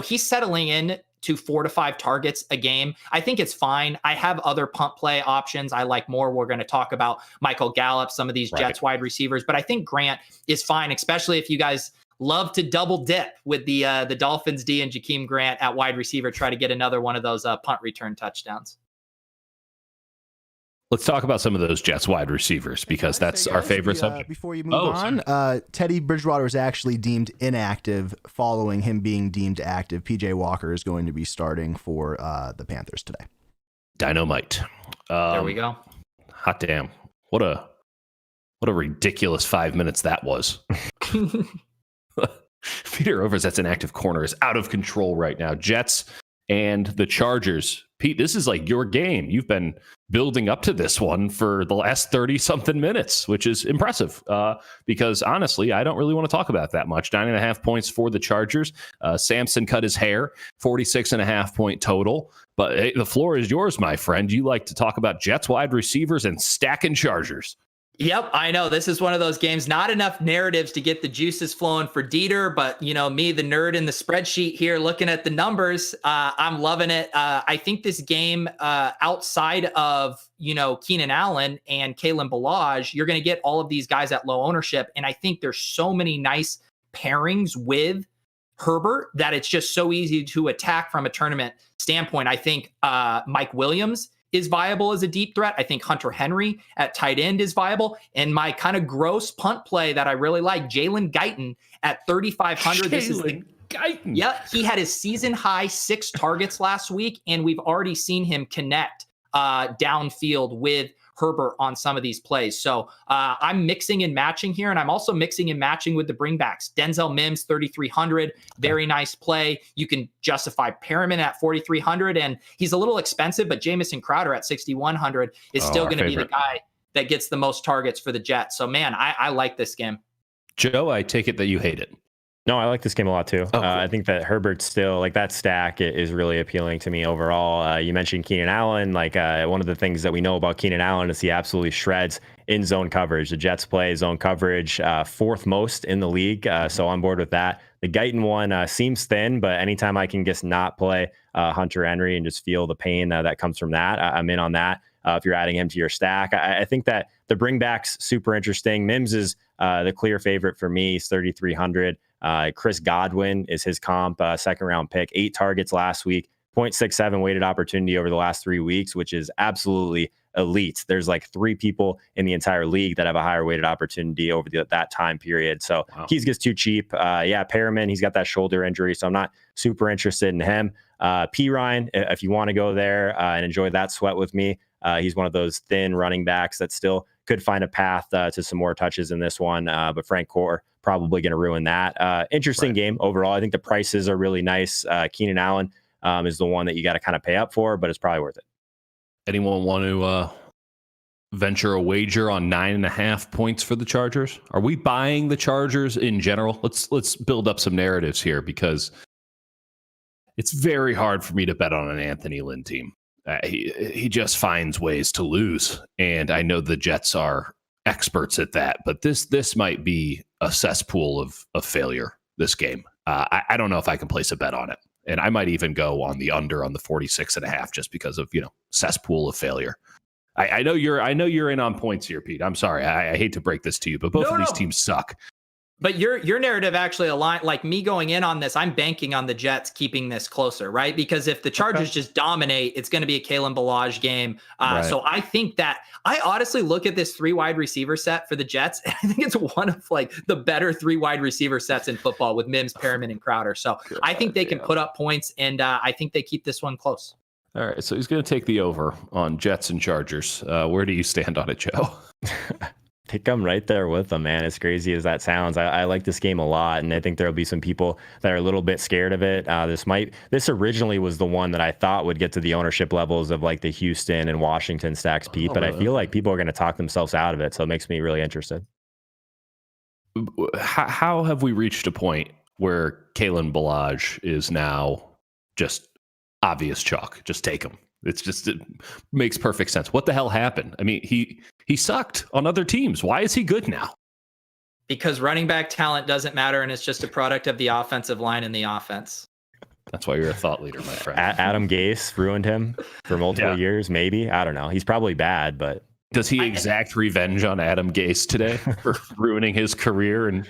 He's settling in to 4 to 5 targets a game. I think it's fine. I have other punt play options I like more. We're going to talk about Michael Gallup, some of these Jets wide receivers, but I think Grant is fine, especially if you guys love to double dip with the Dolphins D and Jakeem Grant at wide receiver, try to get another one of those punt return touchdowns. Let's talk about some of those Jets wide receivers, because that's our favorite subject. Before you move on, Teddy Bridgewater is actually deemed inactive following him being deemed active. PJ Walker is going to be starting for the Panthers today. Dynamite. There we go. Hot damn. What a ridiculous 5 minutes that was. Peter Overs, that's an active corner, is out of control right now. Jets and the Chargers. Pete, this is like your game. You've been building up to this one for the last 30-something minutes, which is impressive because, honestly, I don't really want to talk about that much. 9.5 points for the Chargers. Samson cut his hair, 46.5 point total. But hey, the floor is yours, my friend. You like to talk about Jets wide receivers and stacking Chargers. Yep, I know. This is one of those games, not enough narratives to get the juices flowing for Dieter, but me, the nerd in the spreadsheet here, looking at the numbers, I'm loving it. I think this game, outside of, Keenan Allen and Kalen Ballage, you're going to get all of these guys at low ownership. And I think there's so many nice pairings with Herbert that it's just so easy to attack from a tournament standpoint. I think Mike Williams is viable as a deep threat. I think Hunter Henry at tight end is viable. And my kind of gross punt play that I really like, Jalen Guyton at 3,500. This is the Guyton. Yeah, he had his season high 6 targets last week, and we've already seen him connect downfield with Herbert on some of these plays. So I'm mixing and matching here, and I'm also mixing and matching with the bringbacks. Denzel Mims, 3,300, very nice play. You can justify Perriman at 4,300, and he's a little expensive, but Jamison Crowder at 6,100 is still going to be the guy that gets the most targets for the Jets. So, man, I like this game. Joe, I take it that you hate it. No, I like this game a lot too. Cool. I think that Herbert still, like, that stack is really appealing to me overall. You mentioned Keenan Allen. One of the things that we know about Keenan Allen is he absolutely shreds in zone coverage. The Jets play zone coverage 4th most in the league. So on board with that. The Guyton one seems thin, but anytime I can just not play Hunter Henry and just feel the pain that comes from that, I'm in on that. If you're adding him to your stack, I think that the bringbacks super interesting. Mims is the clear favorite for me. He's 3,300. Chris Godwin is his comp, 2nd round pick, 8 targets last week, 0.67 weighted opportunity over the last 3 weeks, which is absolutely elite. There's like 3 people in the entire league that have a higher weighted opportunity over that time period. So He gets too cheap. Perriman, he's got that shoulder injury, so I'm not super interested in him. P. Ryan, if you want to go there and enjoy that sweat with me, he's one of those thin running backs that still could find a path to some more touches in this one. But Frank Gore probably going to ruin that. Interesting game overall. I think the prices are really nice. Keenan Allen is the one that you got to kind of pay up for, but it's probably worth it. Anyone want to venture a wager on 9.5 points for the Chargers? Are we buying the Chargers in general? Let's build up some narratives here, because it's very hard for me to bet on an Anthony Lynn team. He just finds ways to lose, and I know the Jets are experts at that, but this might be a cesspool of failure, this game. I don't know if I can place a bet on it, and I might even go on the under on the 46.5 just because of, cesspool of failure. I know you're in on points here, Pete. I'm sorry. I hate to break this to you, but both of these teams suck. But your narrative actually aligned, like me going in on this, I'm banking on the Jets keeping this closer, right? Because if the Chargers just dominate, it's going to be a Kalen Ballage game. Right. So I think that I honestly look at this 3 wide receiver set for the Jets, and I think it's one of like the better 3 wide receiver sets in football with Mims, Perriman, and Crowder. So I think they can put up points, and I think they keep this one close. All right, so he's going to take the over on Jets and Chargers. Where do you stand on it, Joe? I think I'm right there with them, man. As crazy as that sounds, I like this game a lot, and I think there'll be some people that are a little bit scared of it. This originally was the one that I thought would get to the ownership levels of like the Houston and Washington stacks, Pete, but I feel like people are going to talk themselves out of it, so it makes me really interested. How have we reached a point where Kalen Ballage is now just obvious chalk? Just take him. It makes perfect sense. What the hell happened? I mean, he sucked on other teams. Why is he good now? Because running back talent doesn't matter, and it's just a product of the offensive line and the offense. That's why you're a thought leader, my friend. Adam Gase ruined him for multiple years, maybe. I don't know. He's probably bad, but... Does he exact revenge on Adam Gase today for ruining his career? And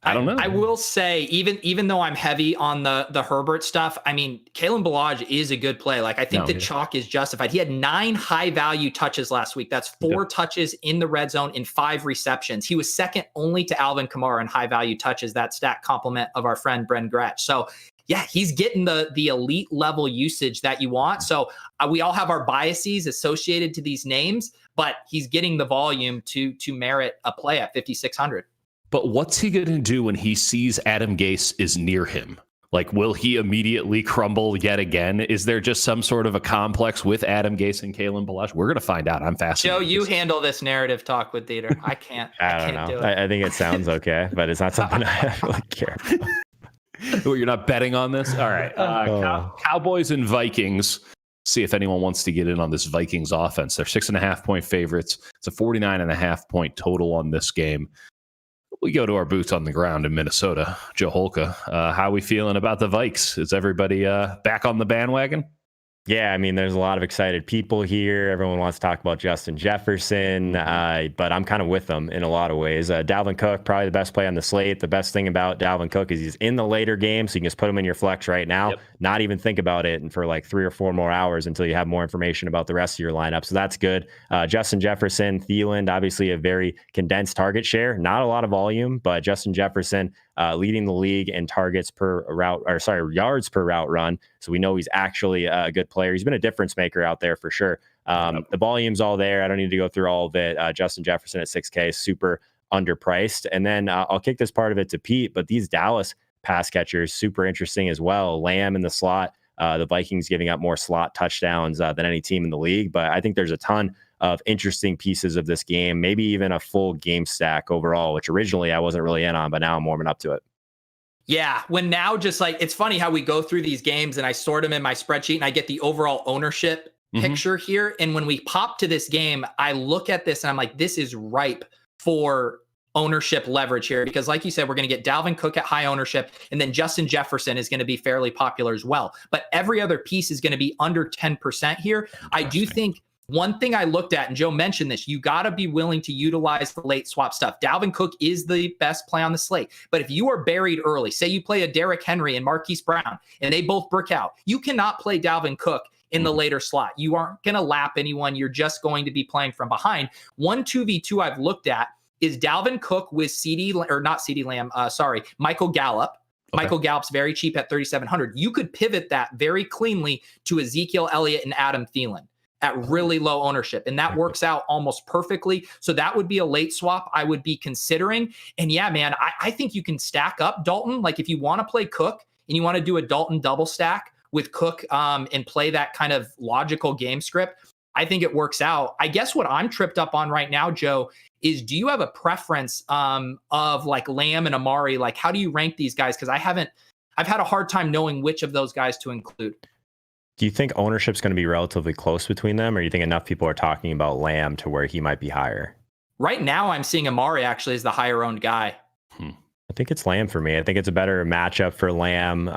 I don't know. I will say, even though I'm heavy on the Herbert stuff, I mean, Kalen Ballage is a good play. Like, I think the chalk is justified. He had 9 high value touches last week. That's 4 touches in the red zone in 5 receptions. He was second only to Alvin Kamara in high value touches. That stat compliment of our friend Bren Gretsch. So yeah, he's getting the elite level usage that you want. So we all have our biases associated to these names, but he's getting the volume to merit a play at 5,600. But what's he going to do when he sees Adam Gase is near him? Like, will he immediately crumble yet again? Is there just some sort of a complex with Adam Gase and Kalen Ballage? We're going to find out. I'm fascinated. Joe, you handle this narrative talk with Dieter. I can't. I can't do it. I think it sounds okay, but it's not something I really care about. Well, you're not betting on this? All right. Cowboys and Vikings. See if anyone wants to get in on this Vikings offense. They're 6.5 point favorites. It's a 49.5 point total on this game. We go to our boots on the ground in Minnesota. Joe Holka, how are we feeling about the Vikes? Is everybody back on the bandwagon? Yeah, I mean, there's a lot of excited people here. Everyone wants to talk about Justin Jefferson, but I'm kind of with them in a lot of ways. Dalvin Cook, probably the best play on the slate. The best thing about Dalvin Cook is he's in the later game, so you can just put him in your flex right now, not even think about it, and for like 3 or 4 more hours until you have more information about the rest of your lineup. So that's good. Justin Jefferson, Thielen, obviously a very condensed target share, not a lot of volume, but Justin Jefferson leading the league in yards per route run. So we know he's actually a good player. He's been a difference maker out there for sure. The volume's all there. I don't need to go through all of it. Justin Jefferson at 6K is super underpriced. And then I'll kick this part of it to Pete, but these Dallas pass catchers, super interesting as well. Lamb in the slot, the Vikings giving up more slot touchdowns than any team in the league. But I think there's a ton of interesting pieces of this game, maybe even a full game stack overall, which originally I wasn't really in on, but now I'm warming up to it. Yeah, when now just like, it's funny how we go through these games and I sort them in my spreadsheet and I get the overall ownership picture here. And when we pop to this game, I look at this and I'm like, this is ripe for ownership leverage here, because like you said, we're going to get Dalvin Cook at high ownership, and then Justin Jefferson is going to be fairly popular as well. But every other piece is going to be under 10% here. I do think one thing I looked at, and Joe mentioned this, you got to be willing to utilize the late swap stuff. Dalvin Cook is the best play on the slate. But if you are buried early, say you play a Derrick Henry and Marquise Brown, and they both brick out, you cannot play Dalvin Cook in the later slot. You aren't going to lap anyone. You're just going to be playing from behind. 1-2v2 I've looked at is Dalvin Cook with Michael Gallup. Okay. Michael Gallup's very cheap at 3,700. You could pivot that very cleanly to Ezekiel Elliott and Adam Thielen. at really low ownership. And that works out almost perfectly. So that would be a late swap I would be considering. And yeah, man, I think you can stack up Dalton. Like if you want to play Cook and you want to do a Dalton double stack with Cook and play that kind of logical game script, I think it works out. I guess what I'm tripped up on right now, Joe, is do you have a preference of like Lamb and Amari? Like, how do you rank these guys? Because I've had a hard time knowing which of those guys to include. Do you think ownership's going to be relatively close between them, or do you think enough people are talking about Lamb to where he might be higher? Right now, I'm seeing Amari actually as the higher owned guy. I think it's Lamb for me. I think it's a better matchup for Lamb.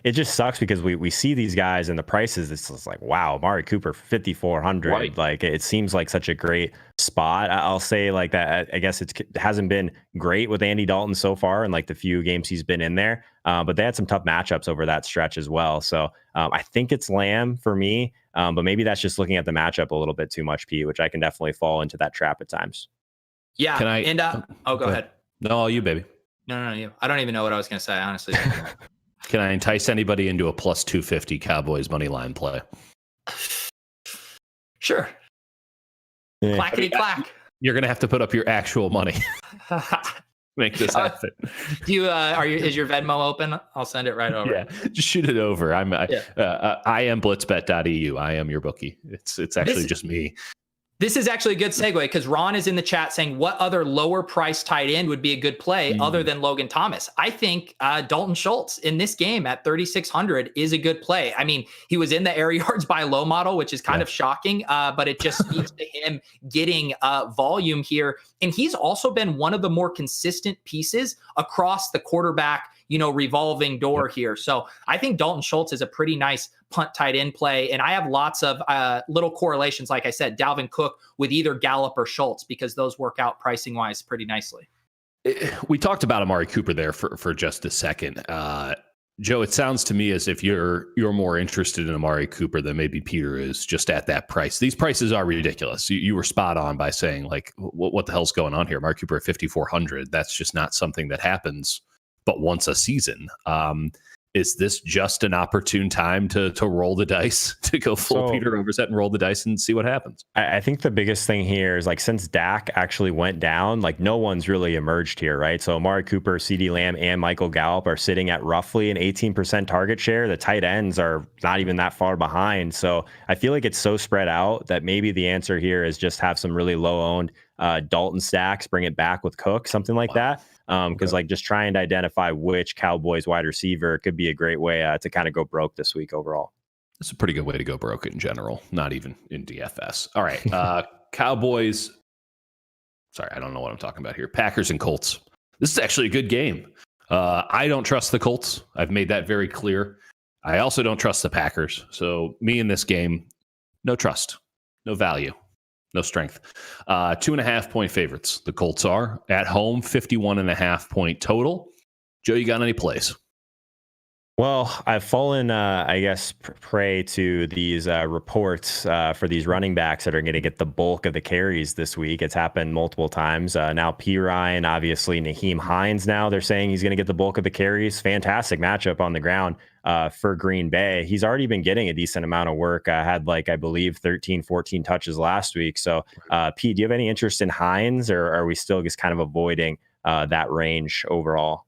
It just sucks because we see these guys and the prices. It's just like, wow, Amari Cooper, 5,400. Right. Like it seems like such a great spot. I'll say like that. I guess it hasn't been great with Andy Dalton so far in like the few games he's been in there. But they had some tough matchups over that stretch as well. So I think it's Lamb for me. But maybe that's just looking at the matchup a little bit too much, Pete, which I can definitely fall into that trap at times. Yeah. Can I? And go ahead. No, you, baby. No, you. I don't even know what I was going to say, honestly. Can I entice anybody into a plus 250 Cowboys money line play? Sure. Yeah. Clackety clack. You're going to have to put up your actual money. Make this happen. Is your Venmo open? I'll send it right over. Yeah, just shoot it over. I am blitzbet.eu. I am your bookie. It's actually just me. This is actually a good segue because Ron is in the chat saying what other lower price tight end would be a good play other than Logan Thomas. I think Dalton Schultz in this game at 3,600 is a good play. I mean, he was in the air yards by low model, which is kind of shocking, but it just speaks to him getting volume here. And he's also been one of the more consistent pieces across the quarterback, revolving door here. So I think Dalton Schultz is a pretty nice punt tight end play. And I have lots of little correlations, like I said, Dalvin Cook with either Gallup or Schultz, because those work out pricing wise pretty nicely. We talked about Amari Cooper there for just a second. Joe, it sounds to me as if you're more interested in Amari Cooper than maybe Peter is just at that price. These prices are ridiculous. You were spot on by saying, like, what the hell's going on here? Amari Cooper at 5,400. That's just not something that happens but once a season. Is this just an opportune time to roll the dice, to go full Peter Overzet and roll the dice and see what happens? I think the biggest thing here is, like, since Dak actually went down, like, no one's really emerged here, right? So Amari Cooper, CeeDee Lamb, and Michael Gallup are sitting at roughly an 18% target share. The tight ends are not even that far behind. So I feel like it's so spread out that maybe the answer here is just have some really low-owned Dalton stacks, bring it back with Cook, something like that. Because like just trying to identify which Cowboys wide receiver could be a great way to kind of go broke this week overall. It's a pretty good way to go broke in general, not even in DFS. All right. Cowboys. Sorry, I don't know what I'm talking about here. Packers and Colts. This is actually a good game. I don't trust the Colts. I've made that very clear. I also don't trust the Packers. So me in this game, no trust, no value. No strength. 2.5 point favorites. The Colts are at home, 51.5 point total. Joe, you got any plays? Well, I've fallen, I guess, prey to these reports for these running backs that are going to get the bulk of the carries this week. It's happened multiple times. Now, P. Ryan, obviously, Nyheim Hines now, they're saying he's going to get the bulk of the carries. Fantastic matchup on the ground for Green Bay. He's already been getting a decent amount of work. Had, like, I believe, 13, 14 touches last week. So, P, do you have any interest in Hines, or are we still just kind of avoiding that range overall?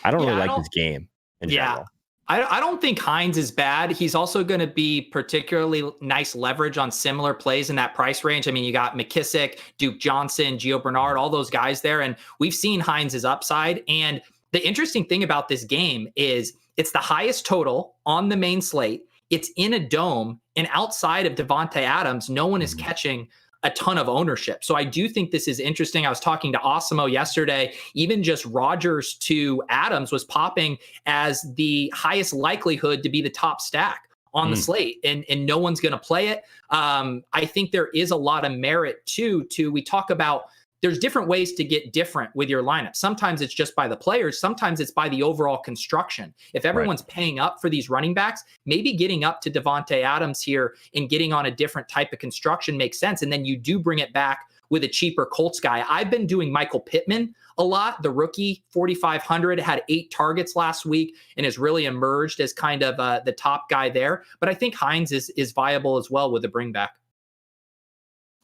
I don't really like this game in general. I don't think Hines is bad. He's also going to be particularly nice leverage on similar plays in that price range. I mean, you got McKissick, Duke Johnson, Gio Bernard, all those guys there. And we've seen Hines' upside. And the interesting thing about this game is it's the highest total on the main slate. It's in a dome. And outside of Devontae Adams, no one is catching a ton of ownership. So I do think this is interesting. I was talking to Osimo yesterday. Even just Rodgers to Adams was popping as the highest likelihood to be the top stack on the slate, and no one's going to play it. I think there is a lot of merit to we talk about there's different ways to get different with your lineup. Sometimes it's just by the players. Sometimes it's by the overall construction. If everyone's paying up for these running backs, maybe getting up to Devontae Adams here and getting on a different type of construction makes sense. And then you do bring it back with a cheaper Colts guy. I've been doing Michael Pittman a lot. The rookie, 4,500, had 8 targets last week and has really emerged as kind of the top guy there. But I think Hines is viable as well with a bring back.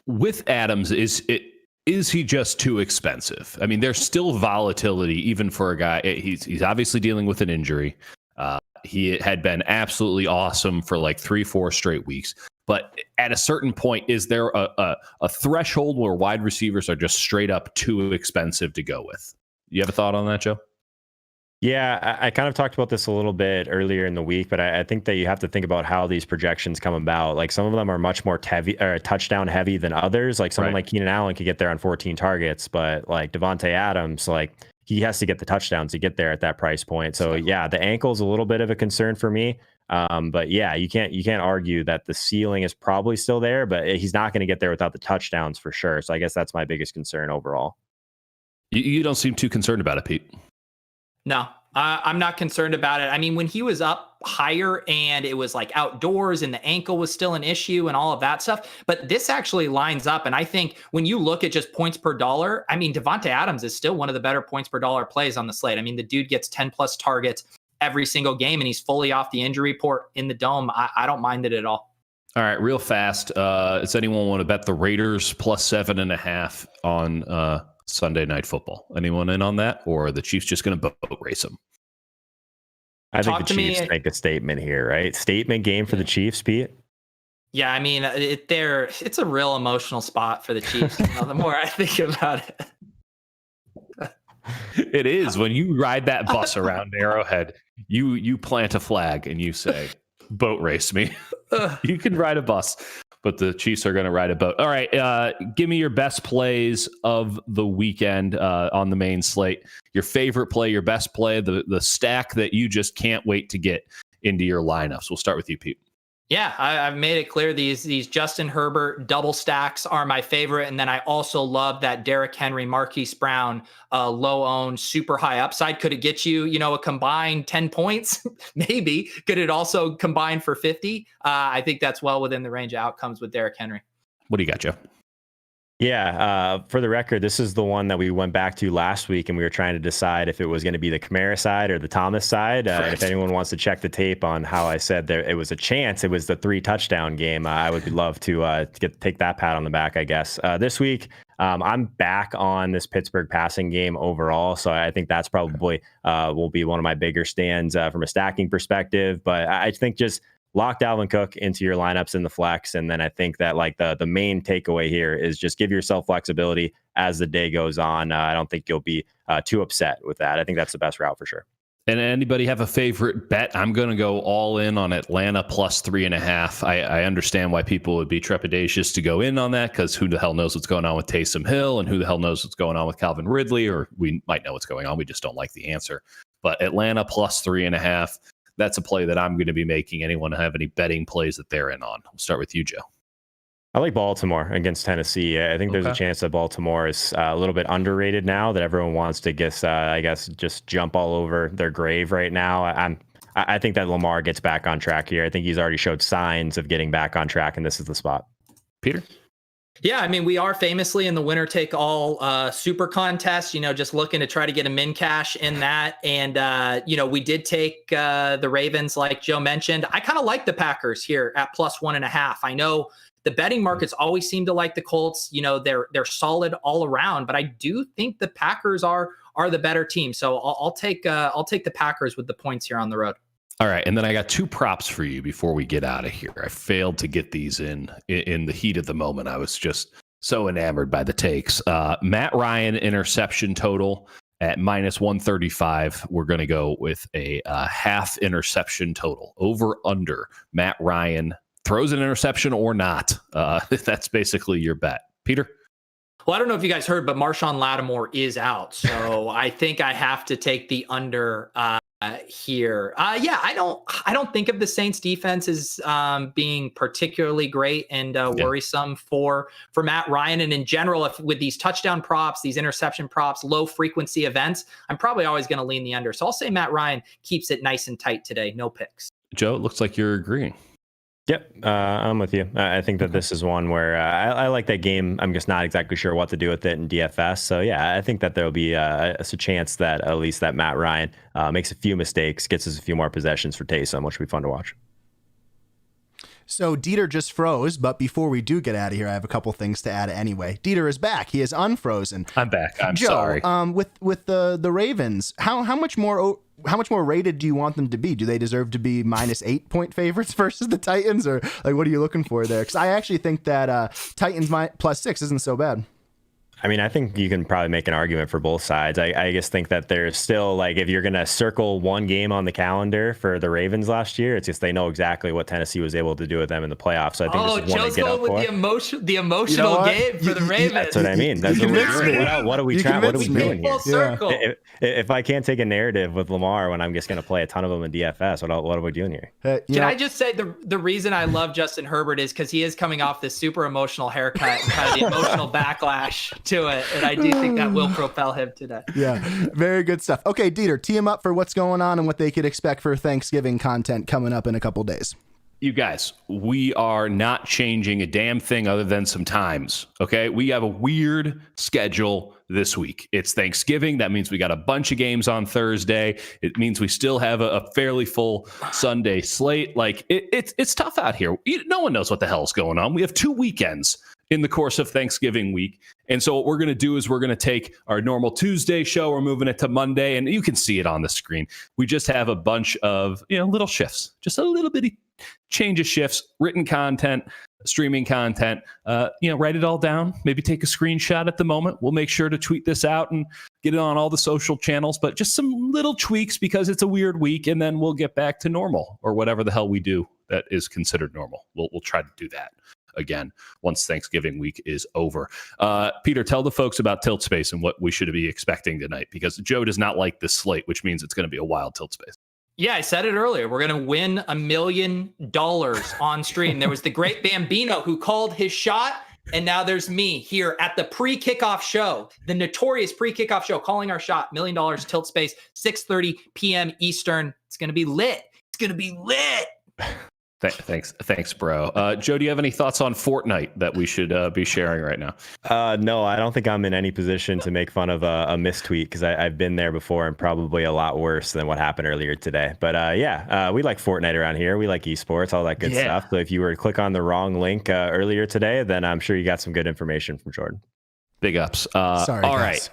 With Adams, is he just too expensive? I mean, there's still volatility even for a guy. He's obviously dealing with an injury. He had been absolutely awesome for like 3-4 straight weeks. But at a certain point, is there a threshold where wide receivers are just straight up too expensive to go with? You have a thought on that, Joe? Yeah, I kind of talked about this a little bit earlier in the week, but I think that you have to think about how these projections come about. Like some of them are much more touchdown heavy than others. Like someone like Keenan Allen could get there on 14 targets, but like Devontae Adams, like he has to get the touchdowns to get there at that price point. So yeah, the ankle is a little bit of a concern for me. But yeah, you can't argue that the ceiling is probably still there, but he's not going to get there without the touchdowns for sure. So I guess that's my biggest concern overall. You don't seem too concerned about it, Pete. No, I'm not concerned about it. I mean, when he was up higher and it was like outdoors and the ankle was still an issue and all of that stuff, but this actually lines up. And I think when you look at just points per dollar, I mean, Devontae Adams is still one of the better points per dollar plays on the slate. I mean, the dude gets 10 plus targets every single game and he's fully off the injury report in the dome. I don't mind it at all. All right, real fast. Does anyone want to bet the Raiders plus 7.5 on Sunday Night Football? Anyone in on that, or are the Chiefs just going to boat race them? I think the Chiefs make a statement here, right? Statement game for the Chiefs, Pete. Yeah, I mean, it's a real emotional spot for the Chiefs. The more I think about it, it is. When you ride that bus around Arrowhead, you plant a flag and you say, "Boat race me." You can ride a bus, but the Chiefs are going to ride a boat. All right, give me your best plays of the weekend on the main slate. Your favorite play, your best play, the stack that you just can't wait to get into your lineups. We'll start with you, Pete. Yeah, I've made it clear these Justin Herbert double stacks are my favorite. And then I also love that Derrick Henry, Marquise Brown, low owned, super high upside. Could it get you, a combined 10 points? Maybe. Could it also combine for 50? I think that's well within the range of outcomes with Derrick Henry. What do you got, Joe? Yeah, for the record, this is the one that we went back to last week, and we were trying to decide if it was going to be the Kamara side or the Thomas side. If anyone wants to check the tape on how I said there, it was a chance. It was the 3 touchdown game. I would love to take that pat on the back, I guess. This week, I'm back on this Pittsburgh passing game overall, so I think that's probably will be one of my bigger stands from a stacking perspective. But I think just lock Dalvin Cook into your lineups in the flex. And then I think that like the main takeaway here is just give yourself flexibility as the day goes on. I don't think you'll be too upset with that. I think that's the best route for sure. And anybody have a favorite bet? I'm going to go all in on Atlanta plus 3.5. I understand why people would be trepidatious to go in on that, because who the hell knows what's going on with Taysom Hill and who the hell knows what's going on with Calvin Ridley, or we might know what's going on. We just don't like the answer. But Atlanta plus 3.5. That's a play that I'm going to be making. Anyone have any betting plays that they're in on? We'll start with you, Joe. I like Baltimore against Tennessee. I think there's a chance that Baltimore is a little bit underrated now, that everyone wants to just jump all over their grave right now. I think that Lamar gets back on track here. I think he's already showed signs of getting back on track, and this is the spot. Peter? Yeah, I mean, we are famously in the winner take all super contest, just looking to try to get a min cash in that. And, we did take the Ravens, like Joe mentioned. I kind of like the Packers here at plus 1.5. I know the betting markets always seem to like the Colts. They're solid all around, but I do think the Packers are the better team. So I'll take the Packers with the points here on the road. All right, and then I got 2 props for you before we get out of here. I failed to get these in the heat of the moment. I was just so enamored by the takes. Matt Ryan interception total at minus 135. We're going to go with a half interception total. Over under Matt Ryan throws an interception or not. That's basically your bet. Peter? Well, I don't know if you guys heard, but Marshawn Lattimore is out. So I think I have to take the under here. I don't think of the Saints defense as being particularly great and worrisome for Matt Ryan. And in general, with these touchdown props, these interception props, low frequency events, I'm probably always going to lean the under. So I'll say Matt Ryan keeps it nice and tight today. No picks. Joe, it looks like you're agreeing. Yep, I'm with you. I think that this is one where I like that game. I'm just not exactly sure what to do with it in DFS. So yeah, I think that there'll be a chance that at least that Matt Ryan makes a few mistakes, gets us a few more possessions for Taysom, which will be fun to watch. So Dieter just froze, but before we do get out of here, I have a couple things to add anyway. Dieter is back. He is unfrozen. I'm back. I'm Joe, sorry. With the Ravens, how much more rated do you want them to be? Do they deserve to be -8 point favorites versus the Titans, or like what are you looking for there? Because I actually think that Titans +6 isn't so bad. I mean, I think you can probably make an argument for both sides. I just think that there's still, like, if you're going to circle one game on the calendar for the Ravens last year, it's just they know exactly what Tennessee was able to do with them in the playoffs. So I think this is one to get up for. The emotional game for the Ravens. That's what I mean. That's what we're doing. What are we doing here? Full circle. If I can't take a narrative with Lamar when I'm just going to play a ton of them in DFS, what are we doing here? Can I just say the reason I love Justin Herbert is because he is coming off this super emotional haircut and kind of the emotional backlash to it, and I do think that will propel him today. Yeah, very good stuff. Okay, Dieter, tee him up for what's going on and what they could expect for Thanksgiving content coming up in a couple days. You guys, we are not changing a damn thing other than some times, okay? We have a weird schedule this week. It's Thanksgiving. That means we got a bunch of games on Thursday. It means we still have a fairly full Sunday slate. Like, it's tough out here. No one knows what the hell's going on. We have 2 weekends in the course of Thanksgiving week. And so what we're going to do is we're going to take our normal Tuesday show. We're moving it to Monday, and you can see it on the screen. We just have a bunch of, little shifts, just a little bitty change of shifts, written content, streaming content, write it all down, maybe take a screenshot at the moment. We'll make sure to tweet this out and get it on all the social channels, but just some little tweaks because it's a weird week, and then we'll get back to normal or whatever the hell we do that is considered normal. We'll try to do that again once Thanksgiving week is over. Peter, tell the folks about Tilt Space and what we should be expecting tonight, because Joe does not like this slate, which means it's going to be a wild Tilt Space. Yeah, I said it earlier. We're going to win $1 million on stream. There was the great Bambino who called his shot, and now there's me here at the pre-kickoff show, the notorious pre-kickoff show, calling our shot. $1 million Tilt Space, 6:30 p.m. Eastern. It's going to be lit. It's going to be lit. Thanks, bro. Joe, do you have any thoughts on Fortnite that we should be sharing right now? No, I don't think I'm in any position to make fun of a mistweet, because I've been there before and probably a lot worse than what happened earlier today. But we like Fortnite around here. We like esports, all that good stuff. So if you were to click on the wrong link earlier today, then I'm sure you got some good information from Jordan. Big ups. Sorry, all guys.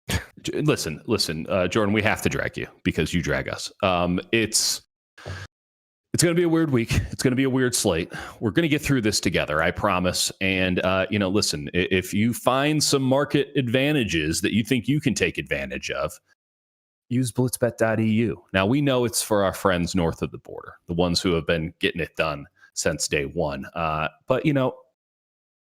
Right. Listen, Jordan, we have to drag you because you drag us. It's going to be a weird week. It's going to be a weird slate. We're going to get through this together, I promise. And, listen, if you find some market advantages that you think you can take advantage of, use blitzbet.eu. Now, we know it's for our friends north of the border, the ones who have been getting it done since day one. But,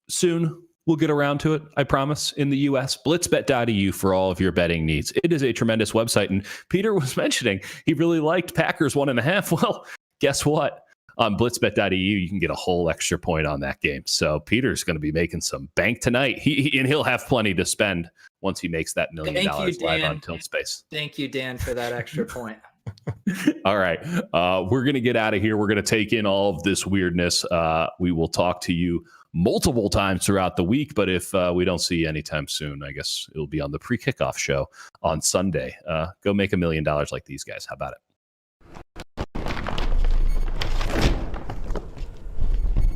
soon we'll get around to it, I promise, in the U.S. Blitzbet.eu for all of your betting needs. It is a tremendous website. And Peter was mentioning he really liked Packers 1.5. Well, guess what? On blitzbet.eu, you can get a whole extra point on that game. So Peter's going to be making some bank tonight. He'll have plenty to spend once he makes that $1 million live on Tilt Space. Thank you, Dan, for that extra point. All right. We're going to get out of here. We're going to take in all of this weirdness. We will talk to you multiple times throughout the week. But if we don't see you anytime soon, I guess it'll be on the pre-kickoff show on Sunday. Go make $1 million like these guys. How about it?